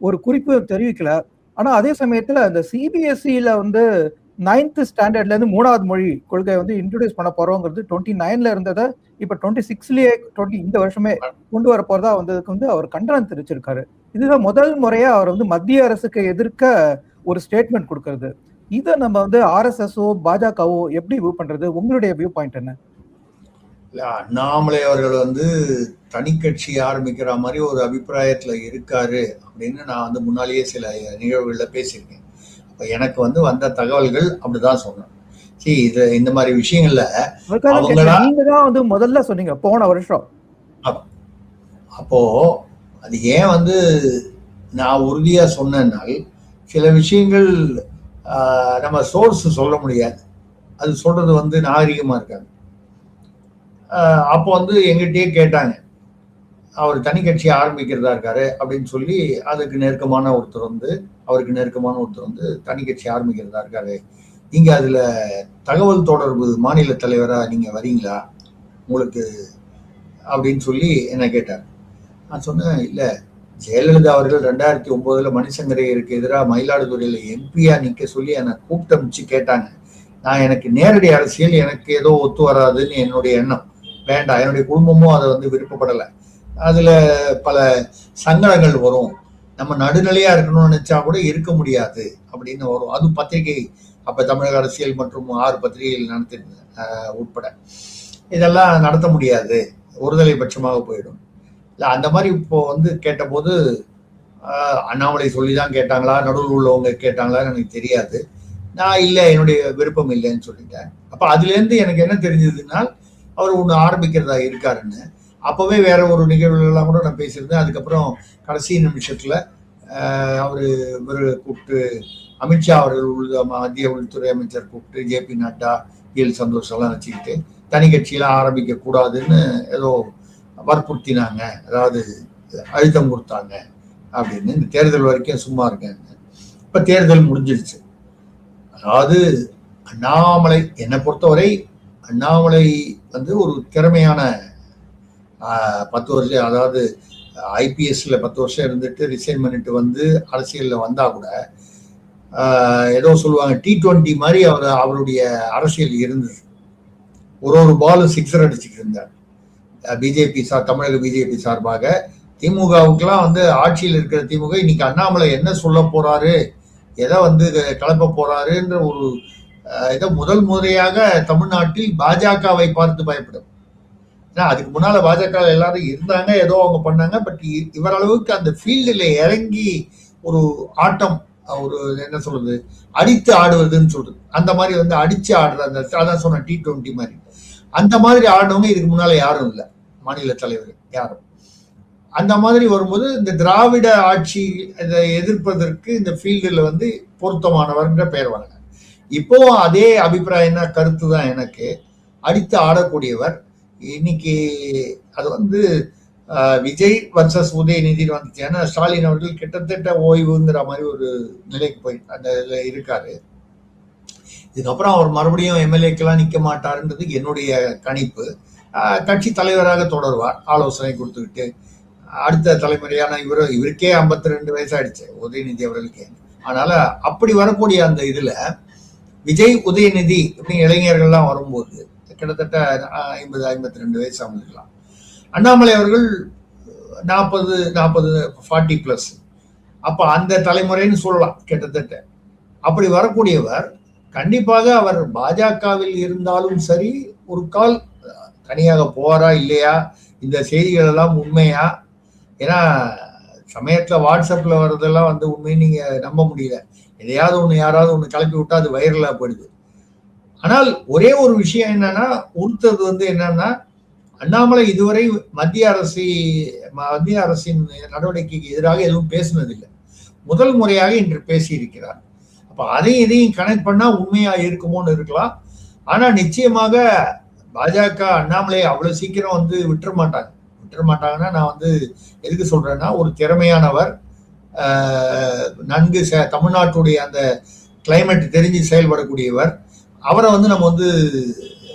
ஒரு குறிப்பு தெரிவிக்கல. ஆனா அதே சமயத்துல அந்த சிபிஎஸ்இல வந்து 9th ஸ்டாண்டர்ட்ல இருந்து 3வது மொழி கொள்கை வந்து இன்ட்ரோடியூஸ் பண்ண போறோங்கிறது 29ல இருந்ததை இப்ப 26லயே இந்த வருஷமே கொண்டு வர போறதா வந்ததுக்கு வந்து அவர் கண்டனம் தெரிவிச்சிருக்காரு. இதுதான் முதல் முறையா அவர் வந்து மத்திய அரசுக்கு எதிர்க்க ஒரு ஸ்டேட்மெண்ட் கொடுக்கறது. இதை நம்ம வந்து ஆர்எஸ்எஸ்ஓ பாஜகவோ எப்படி வியூ பண்றது? உங்களுடைய வியூ பாயிண்ட் என்ன? அண்ணாமலை அவர்கள் வந்து தனி கட்சி ஆரம்பிக்கிற மாதிரி ஒரு அபிப்பிராயத்துல இருக்காரு அப்படின்னு நான் வந்து முன்னாலேயே சில நிகழ்வுகள்ல பேசியிருக்கேன். அப்ப எனக்கு வந்து வந்த தகவல்கள் அப்படிதான் சொன்னேன். சரி, இது இந்த மாதிரி விஷயங்கள்ல நீங்க தான் வந்து முதல்ல சொன்னீங்க போன வருஷம். அப்போ அது ஏன் வந்து நான் உறுதியா சொன்னேன்னால் சில விஷயங்கள் நம்ம சோர்ஸ் சொல்ல முடியாது, அது சொல்றது வந்து நாகரிகமா இருக்காது. அப்போ வந்து எங்கிட்டயே கேட்டாங்க, அவர் தனி கட்சி ஆரம்பிக்கிறதா இருக்காரு அப்படின்னு சொல்லி அவருக்கு நெருக்கமான ஒருத்தர் வந்து தனி கட்சி ஆரம்பிக்கிறதா இருக்காரு, நீங்க அதுல தகவல் தொடர்பு மாநில தலைவரா நீங்க வரீங்களா உங்களுக்கு அப்படின்னு சொல்லி என்ன கேட்டார். நான் சொன்னேன், இல்ல ஜெயலலிதா அவர்கள் 2009 மணிசங்கரையருக்கு எதிராக மயிலாடுதுறையில எம்பியா நிக்க சொல்லி என்னை கூப்பிட்டு அமைச்சு கேட்டாங்க. நான் எனக்கு நேரடி அரசியல் எனக்கு ஏதோ ஒத்து வராதுன்னு என்னுடைய எண்ணம், வேண்டாம், என்னுடைய குடும்பமும் அதை வந்து விருப்பப்படலை, அதுல பல சங்கடங்கள் வரும், நம்ம நடுநிலையா இருக்கணும்னு நினைச்சா கூட இருக்க முடியாது அப்படின்னு வரும். அது பத்திரிகை அப்ப தமிழக அரசியல் மற்றும் 6 பத்திரிகைகள் நடத்திருந்தேன் உட்பட, இதெல்லாம் நடத்த முடியாது, ஒருதலை பட்சமாக போயிடும். இல்லை அந்த மாதிரி இப்போ வந்து கேட்டபோது அண்ணாமலை சொல்லிதான் கேட்டாங்களா, நடுவில் உள்ளவங்க கேட்டாங்களான்னு எனக்கு தெரியாது. நான் இல்லை, என்னுடைய விருப்பம் இல்லைன்னு சொல்லிட்டேன். அப்ப அதுல இருந்து எனக்கு என்ன தெரிஞ்சதுன்னா அவர் ஒண்ணு ஆரம்பிக்கிறதா இருக்காருன்னு. அப்பவே வேற ஒரு நிகழ்வுகள்லாம் கூட நான் பேசியிருந்தேன். அதுக்கப்புறம் கடைசி நிமிஷத்துல அவரு இவர் கூப்பிட்டு அமித்ஷா அவர்கள் மத்திய உள்துறை அமைச்சர் கூப்பிட்டு ஜேபி நட்டா எல் சந்தோஷ் எல்லாம் வச்சுக்கிட்டு தனி கட்சியெல்லாம் ஆரம்பிக்க கூடாதுன்னு ஏதோ வற்புறுத்தினாங்க, அதாவது அழுத்தம் கொடுத்தாங்க அப்படின்னு. இந்த தேர்தல் வரைக்கும் சும்மா இருக்கேன். இப்ப தேர்தல் முடிஞ்சிருச்சு. அதாவது அண்ணாமலை, என்னை பொறுத்தவரை அண்ணாமலை வந்து ஒரு திறமையான 10 வருஷம், அதாவது ஐபிஎஸ்ல 10 வருஷம் இருந்துட்டு ரிசைன் பண்ணிட்டு வந்து அரசியல்ல வந்தா கூட ஏதோ சொல்லுவாங்க T20 மாதிரி அவருடைய அரசியல் இருந்தது. ஒரு பாலும் சிக்ஸர் அடிச்சுட்டு இருந்தார். பிஜேபி தமிழக பிஜேபி சார்பாக திமுகவுக்கெல்லாம் வந்து ஆட்சியில் இருக்கிற திமுக இன்னைக்கு அண்ணாமலை என்ன சொல்ல போறாரு, எதை வந்து கலப்ப போறாருன்ற ஒரு இதை முதல் முறையாக தமிழ்நாட்டில் பாஜகவை பார்த்து பயப்படும். ஏன்னா அதுக்கு முன்னால பாஜக எல்லாரும் இருந்தாங்க, ஏதோ அவங்க பண்ணாங்க. பட் இவர் அளவுக்கு அந்த ஃபீல்டில் இறங்கி ஒரு ஆட்டம், ஒரு என்ன சொல்றது, அடித்து ஆடுவதுன்னு சொல்றது, அந்த மாதிரி வந்து அடிச்சு ஆடுற அந்த அதான் சொன்ன T20 மாதிரி அந்த மாதிரி ஆடுனவங்க இதுக்கு முன்னால யாரும் இல்லை, மாநில தலைவர் யாரும். அந்த மாதிரி வரும்போது இந்த திராவிட ஆட்சி இதை எதிர்ப்பதற்கு இந்த ஃபீல்டில் வந்து பொருத்தமானவர்ன்ற பெயர் வாங்க. இப்போ அதே அபிப்பிராயம் தான், கருத்து தான் எனக்கு. அடித்து ஆடக்கூடியவர். இன்னைக்கு அது வந்து விஜய் வர்சஸ் உதயநிதி வந்துச்சு. ஏன்னா ஸ்டாலின் அவர்கள் கிட்டத்தட்ட ஓய்வுங்கிற மாதிரி ஒரு நிலைக்கு போய் அந்த இதில் இருக்காரு. இதுக்கப்புறம் அவர் மறுபடியும் எம்எல்ஏக்கெல்லாம் நிற்க மாட்டாருன்றது என்னுடைய கணிப்பு. கட்சி தலைவராக தொடர்வார், ஆலோசனை கொடுத்துக்கிட்டு. அடுத்த தலைமுறையான இவருக்கே 52 வயசாயிடுச்சு உதயநிதி அவர்களுக்கு. அதனால அப்படி வரக்கூடிய அந்த இதுல விஜய் உதயநிதி இப்படி இளைஞர்கள்லாம் வரும்போது கிட்டத்தட்ட 50-52 வயசு அவங்களுக்குலாம். அண்ணாமலை அவர்கள் 40+ அப்ப அந்த தலைமுறைன்னு சொல்லலாம் கிட்டத்தட்ட. அப்படி வரக்கூடியவர் கண்டிப்பாக அவர் பாஜகவில் இருந்தாலும் சரி, ஒரு கால் தனியாக போவாரா இல்லையா, இந்த செய்திகள் எல்லாம் உண்மையா? ஏன்னா சமயத்துல வாட்ஸ்அப்ல வர்றதெல்லாம் வந்து உண்மையை நீங்க நம்ப முடியல. எதையாவது ஒண்ணு யாராவது ஒண்ணு கிளப்பி விட்டா அது வைரலா போயிடுது. ஆனால் ஒரே ஒரு விஷயம் என்னன்னா, உறுத்தது வந்து என்னன்னா, அண்ணாமலை இதுவரை மத்திய அரசின் நடவடிக்கைக்கு எதிராக எதுவும் பேசினதில்லை. முதல் முறையாக இன்று பேசி இருக்கிறார். அப்ப அதையும் இதையும் கனெக்ட் பண்ணா உண்மையா இருக்குமோன்னு இருக்கலாம். ஆனா நிச்சயமாக பாஜக அண்ணாமலையை அவ்வளவு சீக்கிரம் வந்து விட்டுற மாட்டாங்கன்னா, நான் வந்து எதுக்கு சொல்றேன்னா, ஒரு திறமையானவர், நன்கு தமிழ்நாட்டுடைய அந்த கிளைமேட் தெரிஞ்சு செயல்படக்கூடியவர். அவரை வந்து நம்ம வந்து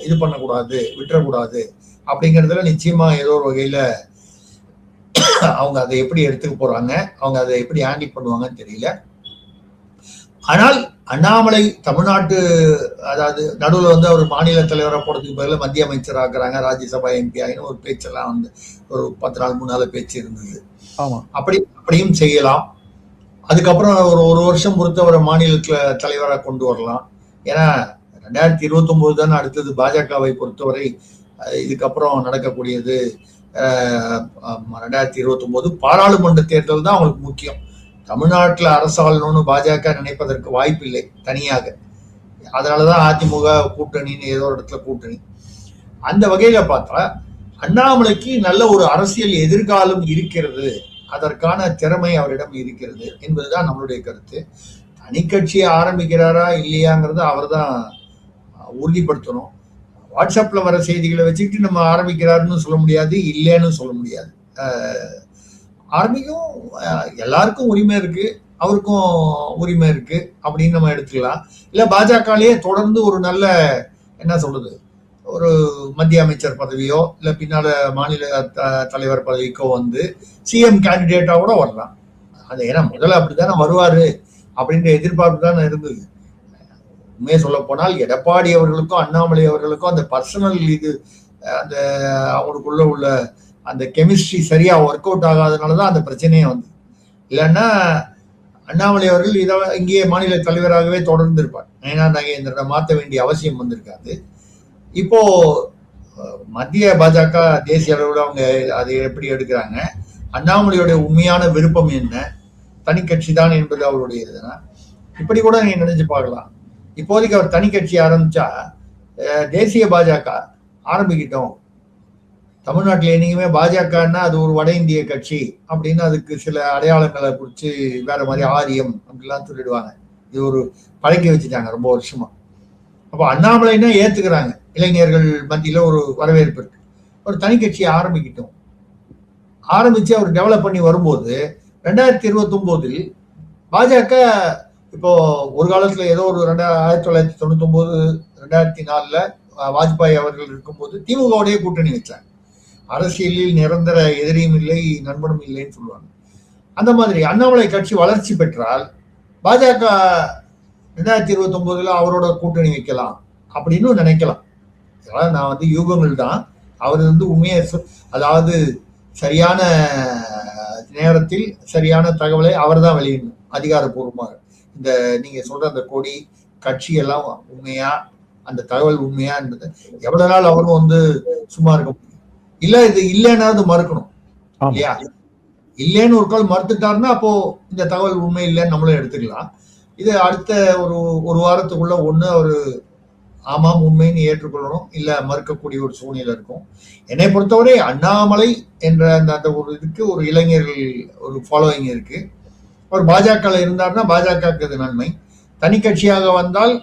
இது பண்ணக்கூடாது, விட்டுறக்கூடாது. அப்படிங்கிறதுல நிச்சயமா ஏதோ ஒரு வகையில அவங்க அதை எப்படி எடுத்துக்க போறாங்க, அவங்க அதை எப்படி ஹேண்டில் பண்ணுவாங்கன்னு தெரியல. ஆனால் அண்ணாமலை தமிழ்நாட்டு, அதாவது நடுவில் வந்து அவர் மாநில தலைவராக போறதுக்கு பதிலாக மத்திய அமைச்சர் ஆக்குறாங்க, ராஜ்யசபா எம்பி ஆகின்னு ஒரு பேச்செல்லாம் வந்து ஒரு 10 நாள் முன்னால பேச்சு இருந்தது. அப்படியும் செய்யலாம். அதுக்கப்புறம் ஒரு வருஷம் பொறுத்து அவரை மாநில தலைவராக கொண்டு வரலாம். ஏன்னா 2029 தானே அடுத்தது பாஜகவை பொறுத்தவரை. இதுக்கப்புறம் நடக்கக்கூடியது 2029 பாராளுமன்ற தேர்தல் தான் அவங்களுக்கு முக்கியம். தமிழ்நாட்டில் அரசாளணும்னு பாஜக நினைப்பதற்கு வாய்ப்பில்லை தனியாக. அதனாலதான் அதிமுக கூட்டணின்னு ஏதோ ஒரு இடத்துல கூட்டணி. அந்த வகையில பார்த்தா அண்ணாமலைக்கு நல்ல ஒரு அரசியல் எதிர்காலம் இருக்கிறது, அதற்கான திறமை அவரிடம் இருக்கிறது என்பதுதான் நம்மளுடைய கருத்து. தனி கட்சியை ஆரம்பிக்கிறாரா இல்லையாங்கிறத அவர் தான் உறுதிப்படுத்தணும். வாட்ஸ்அப்ல வர செய்திகளை வச்சுக்கிட்டு நம்ம ஆரம்பிக்கிறாருன்னு சொல்ல முடியாது, இல்லைன்னு சொல்ல முடியாது. ஆரம்பிக்கும் எல்லாருக்கும் உரிமை இருக்கு, அவருக்கும் உரிமை இருக்கு அப்படின்னு நம்ம எடுத்துக்கலாம். இல்ல பாஜகலயே தொடர்ந்து ஒரு நல்ல என்ன சொல்றது, ஒரு மத்திய அமைச்சர் பதவியோ இல்ல பின்னால மாநில தலைவர் பதவிக்கோ வந்து சிஎம் கேண்டிடேட்டா கூட வரலாம். அது ஏன்னா முதல்ல அப்படித்தானே வருவாரு அப்படின்ற எதிர்பார்ப்பு தானே இருந்தது. உண்மையை சொல்ல போனால் எடப்பாடி அவர்களுக்கும் அண்ணாமலை அவர்களுக்கும் அந்த பர்சனல் இது, அந்த அவங்களுக்குள்ள உள்ள அந்த கெமிஸ்ட்ரி சரியா ஒர்க் அவுட் ஆகாதனாலதான் அந்த பிரச்சனையே வந்து. இல்லைன்னா அண்ணாமலை அவர்கள் இங்கேயே மாநில தலைவராகவே தொடர்ந்து இருப்பார். ஏன்னா நாகேந்திரனை மாற்ற வேண்டிய அவசியம் வந்திருக்காது. இப்போ மத்திய பாஜக தேசிய அளவில் அவங்க அதை எப்படி எடுக்கிறாங்க, அண்ணாமலையுடைய உண்மையான விருப்பம் என்ன, தனி கட்சி தான் என்பது அவருடைய இதுனா, இப்படி கூட நீங்க நினைச்சு பார்க்கலாம். இப்போதைக்கு அவர் தனி கட்சி ஆரம்பிச்சா தேசிய பாஜக ஆரம்பிக்கிட்டோம், தமிழ்நாட்டில் என்னைக்குமே பாஜகன்னா அது ஒரு வட இந்திய கட்சி அப்படின்னு அதுக்கு சில அடையாளங்களை குறித்து வேற மாதிரி ஆரியம் அப்படிலாம் சொல்லிடுவாங்க. இது ஒரு பழக்கி வச்சுட்டாங்க ரொம்ப வருஷமா. அப்போ அண்ணாமலைன்னா ஏத்துக்கிறாங்க, இளைஞர்கள் மத்தியில ஒரு வரவேற்பு இருக்கு. ஒரு தனி கட்சியை ஆரம்பிச்சு அவர் டெவலப் பண்ணி வரும்போது 2029 பாஜக இப்போ ஒரு காலத்துல ஏதோ ஒரு 1999 2004 வாஜ்பாய் அவர்கள் இருக்கும்போது திமுகவுடைய கூட்டணி வச்சாங்க. அரசியலில் நிரந்தர எதிரியும் இல்லை நண்பனும் இல்லைன்னு சொல்லுவாங்க. அந்த மாதிரி அண்ணாமலை கட்சி வளர்ச்சி பெற்றால் பாஜக 2029 அவரோட கூட்டணி வைக்கலாம் அப்படின்னு நினைக்கலாம். அதாவது நான் வந்து யூகங்கள் தான். அவர் வந்து உண்மையை அதாவது சரியான நேரத்தில் சரியான தகவலை அவர் தான் வெளியிடணும் அதிகாரப்பூர்வமாக. இந்த நீங்க சொல்ற அந்த கொடி கட்சி எல்லாம் உண்மையா, அந்த தகவல் உண்மையா என்பது எவ்வளவு நாள் அவரும் வந்து சும்மா இருக்க முடியும்? இல்ல இது இல்லைன்னா அது மறுக்கணும் இல்லையா? இல்லைன்னு ஒரு கால் மறுத்துட்டாருன்னா அப்போ இந்த தகவல் உண்மை இல்லைன்னு நம்மளும் எடுத்துக்கலாம். இது அடுத்த ஒரு வாரத்துக்குள்ள ஒண்ணு அவரு ஆமாம் உண்மைன்னு ஏற்றுக்கொள்ளணும், இல்ல மறுக்கக்கூடிய ஒரு சூழ்நிலை இருக்கும். என்னை பொறுத்தவரை அண்ணாமலை என்ற அந்த ஒரு இதுக்கு ஒரு இளைஞர்கள் ஒரு ஃபாலோவிங் இருக்கு. அவர் பாஜக இருந்தார்னா பாஜகவுக்கு அது நன்மை. தனி கட்சியாக வந்தால்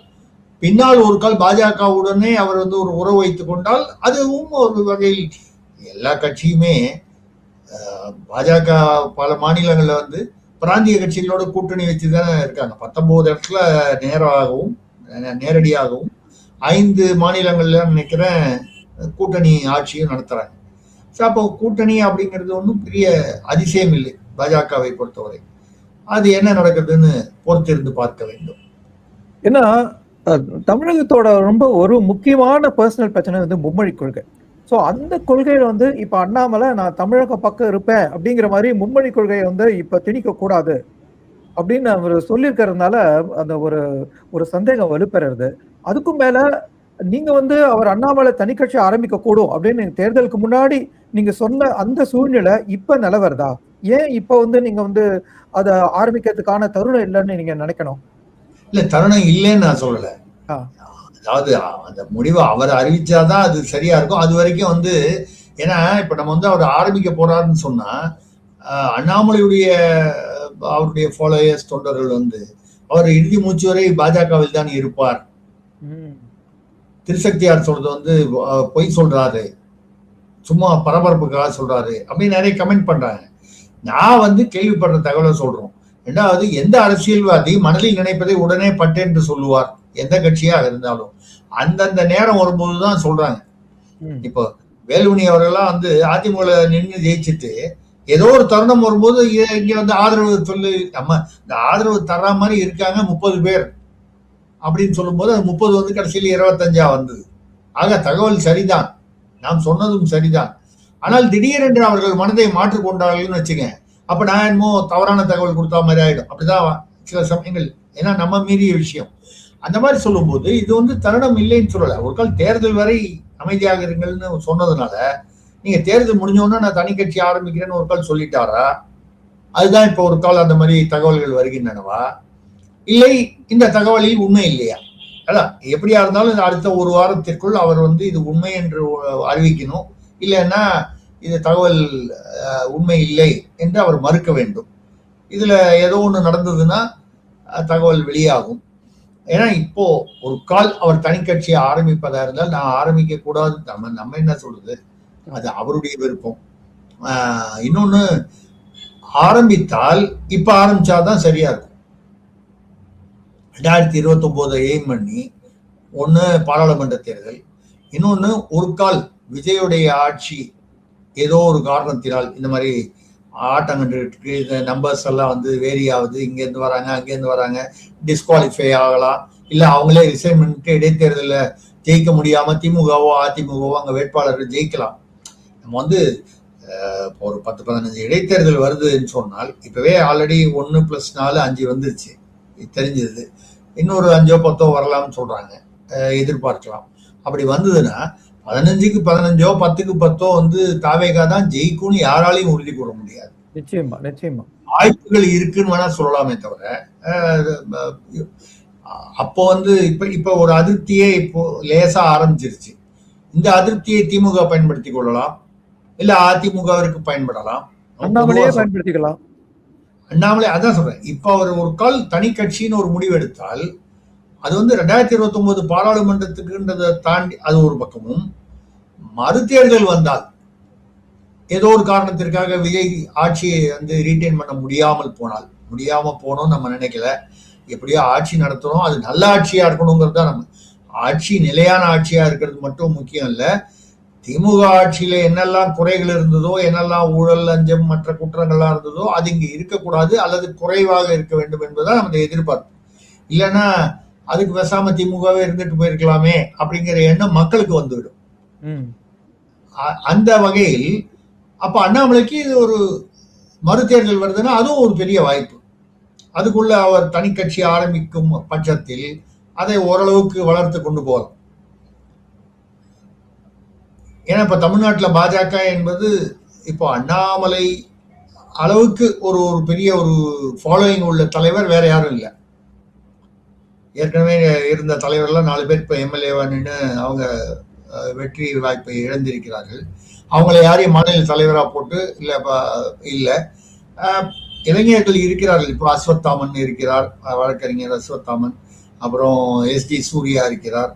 பின்னால் ஒரு கால் பாஜகவுடனே அவர் வந்து ஒரு உறவு வைத்துக் கொண்டால் அதுவும் ஒரு வகையில் எல்லா கட்சியுமே பாஜக பல மாநிலங்கள்ல வந்து பிராந்திய கட்சிகளோட கூட்டணி வச்சுதானே இருக்காங்க. 19 இடத்துல நேரடியாகவும் 5 மாநிலங்கள்ல நினைக்கிறேன் கூட்டணி ஆட்சியும் நடத்துறாங்க. அப்போ கூட்டணி அப்படிங்கிறது ஒன்றும் பெரிய அதிசயம் இல்லை பாஜகவை பொறுத்தவரை. அது என்ன நடக்குதுன்னு பொறுத்திருந்து பார்க்க வேண்டும். ஏன்னா தமிழகத்தோட ரொம்ப ஒரு முக்கியமான பர்சனல் பிரச்சனை வந்து மும்மொழி கொள்கை. ஸோ அந்த கொள்கையில வந்து இப்ப அண்ணாமலை நான் தமிழக பக்கம் இருப்பேன் அப்படிங்கிற மாதிரி மும்மொழி கொள்கையை வந்து இப்ப திணிக்க கூடாது அப்படின்னு அவர் சொல்லியிருக்கிறதுனால அந்த ஒரு சந்தேகம் வலுப்பெறுறது. அதுக்கும் மேல நீங்க வந்து அவர் அண்ணாமலை தனி கட்சி ஆரம்பிக்க கூடும் அப்படின்னு தேர்தலுக்கு முன்னாடி நீங்க சொன்ன அந்த சூழ்நிலை இப்ப நிலவரதா? ஏன் இப்ப வந்து நீங்க வந்து அதை ஆரம்பிக்கிறதுக்கான தருணம் இல்லைன்னு நீங்க நினைக்கணும்? இல்ல தருணம் இல்லைன்னு நான் சொல்லல. அதாவது அந்த முடிவை அவர் அறிவிச்சாதான் அது சரியா இருக்கும். அது வரைக்கும் வந்து ஏன்னா இப்ப நம்ம வந்து அவர் ஆரம்பிக்க போறாருன்னு சொன்னா அண்ணாமலையுடைய அவருடைய ஃபாலோயர்ஸ் தொண்டர்கள் வந்து அவர் இறுதி மூச்சு வரை பாஜகவில் தான் இருப்பார், திருசக்தியார் சொல்றது வந்து பொய் சொல்றாரு, சும்மா பரபரப்புக்காக சொல்றாரு அப்படின்னு நிறைய கமெண்ட் பண்றாங்க. நான் வந்து கேள்விப்படுற தகவலை சொல்றோம். ரெண்டாவது, எந்த அரசியல்வாதி மனதில் நினைப்பதை உடனே பட்டென்று சொல்லுவார்? எந்த கட்சியாக இருந்தாலும் அந்தந்த நேரம் வரும்போதுதான் சொல்றாங்க. இப்போ வேலுமணி அவர்கள்லாம் வந்து அதிமுக நின்று ஜெயிச்சுட்டு ஏதோ ஒரு தருணம் வரும்போது இங்க வந்து ஆதரவு சொல்லி நம்ம இந்த ஆதரவு தர்ற மாதிரி இருக்காங்க 30 பேர் அப்படின்னு சொல்லும் போது அது 30 வந்து கடைசியில் 25 வந்தது. ஆக தகவல் சரிதான், நாம் சொன்னதும் சரிதான். ஆனால் திடீரென்று அவர்கள் மனதை மாற்றிக்கொண்டார்கள்னு வச்சுங்க, அப்ப நான் என்னமோ தவறான தகவல் கொடுத்தா மாதிரி ஆயிடும். அப்படிதான் சில சமயங்கள், ஏன்னா நம்ம மீறிய விஷயம். அந்த மாதிரி சொல்லும் போது இது வந்து தருணம் இல்லைன்னு சொல்லல. ஒரு கால் தேர்தல் வரை அமைதியாக இருங்கள்னு சொன்னதுனால நீங்க தேர்தல் முடிஞ்சோன்னா நான் தனி கட்சி ஆரம்பிக்கிறேன்னு ஒரு கால் சொல்லிட்டாரா? அதுதான் இப்ப ஒரு கால் அந்த மாதிரி தகவல்கள் வருகின்றனவா? இல்லை இந்த தகவலில் உண்மை இல்லையா? அதான் எப்படியா இருந்தாலும் அடுத்த ஒரு வாரத்திற்குள் அவர் வந்து இது உண்மை என்று அறிவிக்கணும். இல்லைன்னா இது தகவல் உண்மை இல்லை என்று அவர் மறுக்க வேண்டும். இதுல ஏதோ ஒண்ணு நடந்ததுன்னா தகவல் வெளியாகும். ஏன்னா இப்போ ஒரு கால் அவர் தனி கட்சியை ஆரம்பிப்பதா இருந்தால் நான் ஆரம்பிக்க கூடாது, நம்ம என்ன சொல்றது, அது அவருடைய விருப்பம். இன்னொன்னு, ஆரம்பித்தால் இப்ப ஆரம்பிச்சாதான் சரியா இருக்கும். 2029 எய்ம் பண்ணி ஒண்ணு பாராளுமன்ற தேர்தல், இன்னொன்னு ஒரு கால் விஜயுடைய ஆட்சி ஏதோ ஒரு காரணத்தினால் இந்த மாதிரி ஆட்டங்கண்டுக்கு இந்த நம்பர்ஸ் எல்லாம் வந்து வேரி ஆகுது, இங்கேருந்து வராங்க அங்கேருந்து வராங்க, டிஸ்குவாலிஃபை ஆகலாம், இல்லை அவங்களே ரிசைன் பண்ணிட்டு இடைத்தேர்தலில் ஜெயிக்க முடியாம திமுகவோ அதிமுகவோ அங்கே வேட்பாளர்கள் ஜெயிக்கலாம். நம்ம வந்து ஒரு 10-15 இடைத்தேர்தல் வருதுன்னு சொன்னால் இப்பவே ஆல்ரெடி 1+4 5 வந்துருச்சு தெரிஞ்சது. இன்னொரு 5 or 10 வரலாம்னு சொல்றாங்க, எதிர்பார்க்கலாம். அப்படி வந்ததுன்னா 15க்கு 15 10க்கு 10 வந்து தாவேகா தான் ஜெயிக்கும்னு யாராலையும் உறுதி கூற முடியாது. நிச்சயமா நிச்சயமா வாய்ப்புகள் இருக்குன்னு வேணா சொல்லலாமே தவிர, அப்போ வந்து இப்ப ஒரு அதிருப்தியே இப்போ லேசா ஆரம்பிச்சிருச்சு. இந்த அதிருப்தியை திமுக பயன்படுத்தி கொள்ளலாம், இல்ல அதிமுகவிற்கு பயன்படலாம். அண்ணாமலையே பயன்படுத்திக்கலாம். அண்ணாமலை அதான் சொல்றேன். இப்ப அவர் ஒரு கால் தனி கட்சின்னு ஒரு முடிவு எடுத்தால் அது 2029 பாராளுமன்றத்துக்குன்றதை தாண்டி அது ஒரு பக்கமும், மறுதேர்தல் வந்தால் ஏதோ ஒரு காரணத்திற்காக விஜய் ஆட்சியை ரீட்டைன் பண்ண முடியாம போனோம் நம்ம நினைக்கல. எப்படியோ ஆட்சி நடத்துறோம், அது நல்ல ஆட்சியா இருக்கணுங்கிறது தான். நம்ம ஆட்சி நிலையான ஆட்சியா இருக்கிறது மட்டும் முக்கியம் இல்ல. திமுக ஆட்சியில என்னெல்லாம் குறைகள் இருந்ததோ, என்னெல்லாம் ஊழல், லஞ்சம், மற்ற குற்றங்கள்லாம் இருந்ததோ அது இங்க இருக்கக்கூடாது அல்லது குறைவாக இருக்க வேண்டும் என்பதுதான் நமது எதிர்பார்ப்பு. இல்லைன்னா அதுக்கு பேசாம திமுகவே இருந்துட்டு போயிருக்கலாமே அப்படிங்கிற எண்ணம் மக்களுக்கு வந்துவிடும். அந்த வகையில் அப்ப அண்ணாமலைக்கு இது ஒரு மறுதேர்தல் வருதுன்னா அதுவும் ஒரு பெரிய வாய்ப்பு. அதுக்குள்ள அவர் தனி கட்சி ஆரம்பிக்கும் பட்சத்தில் அதை ஓரளவுக்கு வளர்த்து கொண்டு போகலாம். ஏன்னா இப்ப தமிழ்நாட்டில் பாஜக என்பது இப்போ அண்ணாமலை அளவுக்கு ஒரு பெரிய ஒரு ஃபாலோயிங் உள்ள தலைவர் வேற யாரும் இல்லை. ஏற்கனவே இருந்த தலைவர்லாம் 4 பேர் இப்போ எம்எல்ஏவா நின்று அவங்க வெற்றி வாய்ப்பை இழந்திருக்கிறார்கள். அவங்கள யாரையும் மாநில தலைவராக போட்டு இல்லை இளைஞர்கள் இருக்கிறார்கள். இப்போ அஸ்வத்தாமன் இருக்கிறார், வழக்கறிஞர் அஸ்வத்தாமன். அப்புறம் எஸ்டி சூர்யா இருக்கிறார்.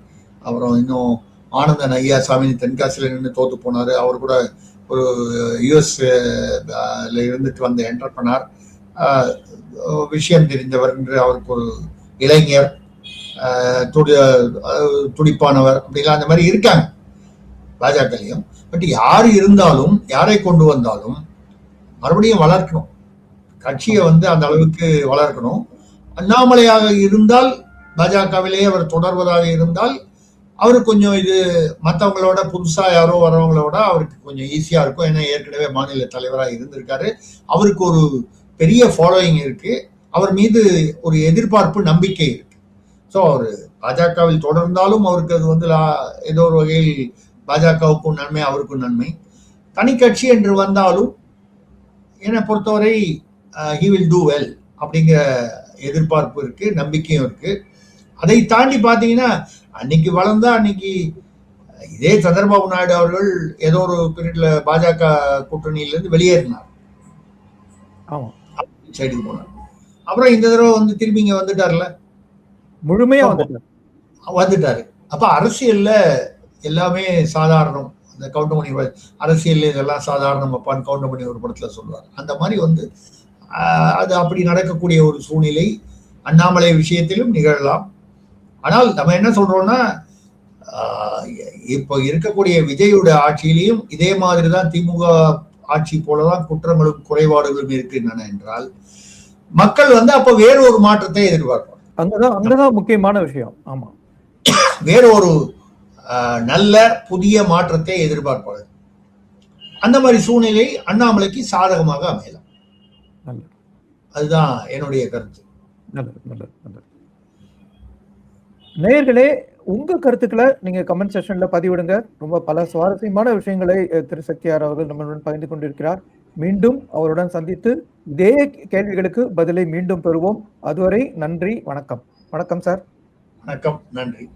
அப்புறம் இன்னும் ஆனந்தன் ஐயா சாமி தென்காசியில் நின்று தோத்து போனார். அவர் கூட ஒரு யூஎஸ்ல இருந்துட்டு வந்த என்டர்பிரனர், விஷயம் தெரிந்தவர் என்று அவருக்கு ஒரு இளைஞர், துடிப்பானவர் அப்படிலாம் அந்த மாதிரி இருக்காங்க பாஜகலையும். பட் யார் இருந்தாலும் யாரை கொண்டு வந்தாலும் மறுபடியும் வளர்க்கணும், கட்சியை அந்த அளவுக்கு வளர்க்கணும். அண்ணாமலையாக இருந்தால் பாஜகவிலேயே அவர் தொடர்வதாக இருந்தால் அவருக்கு கொஞ்சம் இது மற்றவங்களோட புதுசா யாரோ வர்றவங்களோட அவருக்கு கொஞ்சம் ஈஸியா இருக்கும். ஏன்னா ஏற்கனவே மாநில தலைவராக இருந்திருக்காரு, அவருக்கு ஒரு பெரிய ஃபாலோயிங் இருக்கு, அவர் மீது ஒரு எதிர்பார்ப்பு நம்பிக்கை இருக்கு. ஸோ அவர் பாஜகவில் தொடர்ந்தாலும் அவருக்கு அது ஏதோ ஒரு வகையில் பாஜகவுக்கும் நன்மை, அவருக்கும் நன்மை. தனி கட்சி என்று வந்தாலும் என்னை பொறுத்தவரை he will do well அப்படிங்கிற எதிர்பார்ப்பு இருக்கு, நம்பிக்கையும் இருக்கு. அதை தாண்டி பார்த்தீங்கன்னா அன்னைக்கு வளர்ந்தா அன்னைக்கு இதே சந்திரபாபு நாயுடு அவர்கள் ஏதோ ஒரு பீரியட்ல பாஜக கூட்டணியிலிருந்து வெளியேறினார், சைடுக்கு போனார். அப்புறம் இந்த தடவை திரும்பி இங்க வந்துட்டார்ல, முழுமையா வந்துட்டாரு. அப்ப அரசியல்ல எல்லாமே சாதாரணம். அந்த கவுண்டமணி அரசியல் இதெல்லாம் சாதாரணம் அப்பான்னு கவுண்டமணி ஒரு படத்துல சொல்லுவார். அந்த மாதிரி அது அப்படி நடக்கக்கூடிய ஒரு சூழ்நிலை அண்ணாமலை விஷயத்திலும் நிகழலாம். ஆனால் நம்ம என்ன சொல்றோம்னா, இப்போ இருக்கக்கூடிய விஜயோட ஆட்சியிலையும் இதே மாதிரிதான் திமுக ஆட்சி போலதான் குற்றங்களும் குறைபாடுகளும் இருக்கின்றன என்றால் மக்கள் அப்ப வேற ஒரு மாற்றத்தை எதிர்பார்ப்பாங்க. அங்கதான் முக்கியமான விஷயம். ஆமா, வேற ஒரு நல்ல புதிய மாற்றத்தை எதிர்பார்ப்பாங்க. அந்த மாதிரி சூழ்நிலை அண்ணாமலைக்கு சாதகமாக அமையலாம். அதுதான் என்னுடைய கருத்து. நேயர்களே, உங்க கருத்துக்களை நீங்க கமெண்ட் செக்ஷன்ல பதிவிடுங்க. ரொம்ப பல சுவாரஸ்யமான விஷயங்களை திரு சக்தியார் அவர்கள் நம்மளுடன் பகிர்ந்து கொண்டிருக்கிறார். மீண்டும் அவருடன் சந்தித்து இதே கேள்விகளுக்கு பதிலை மீண்டும் பெறுவோம். அதுவரை நன்றி, வணக்கம். வணக்கம் சார். வணக்கம், நன்றி.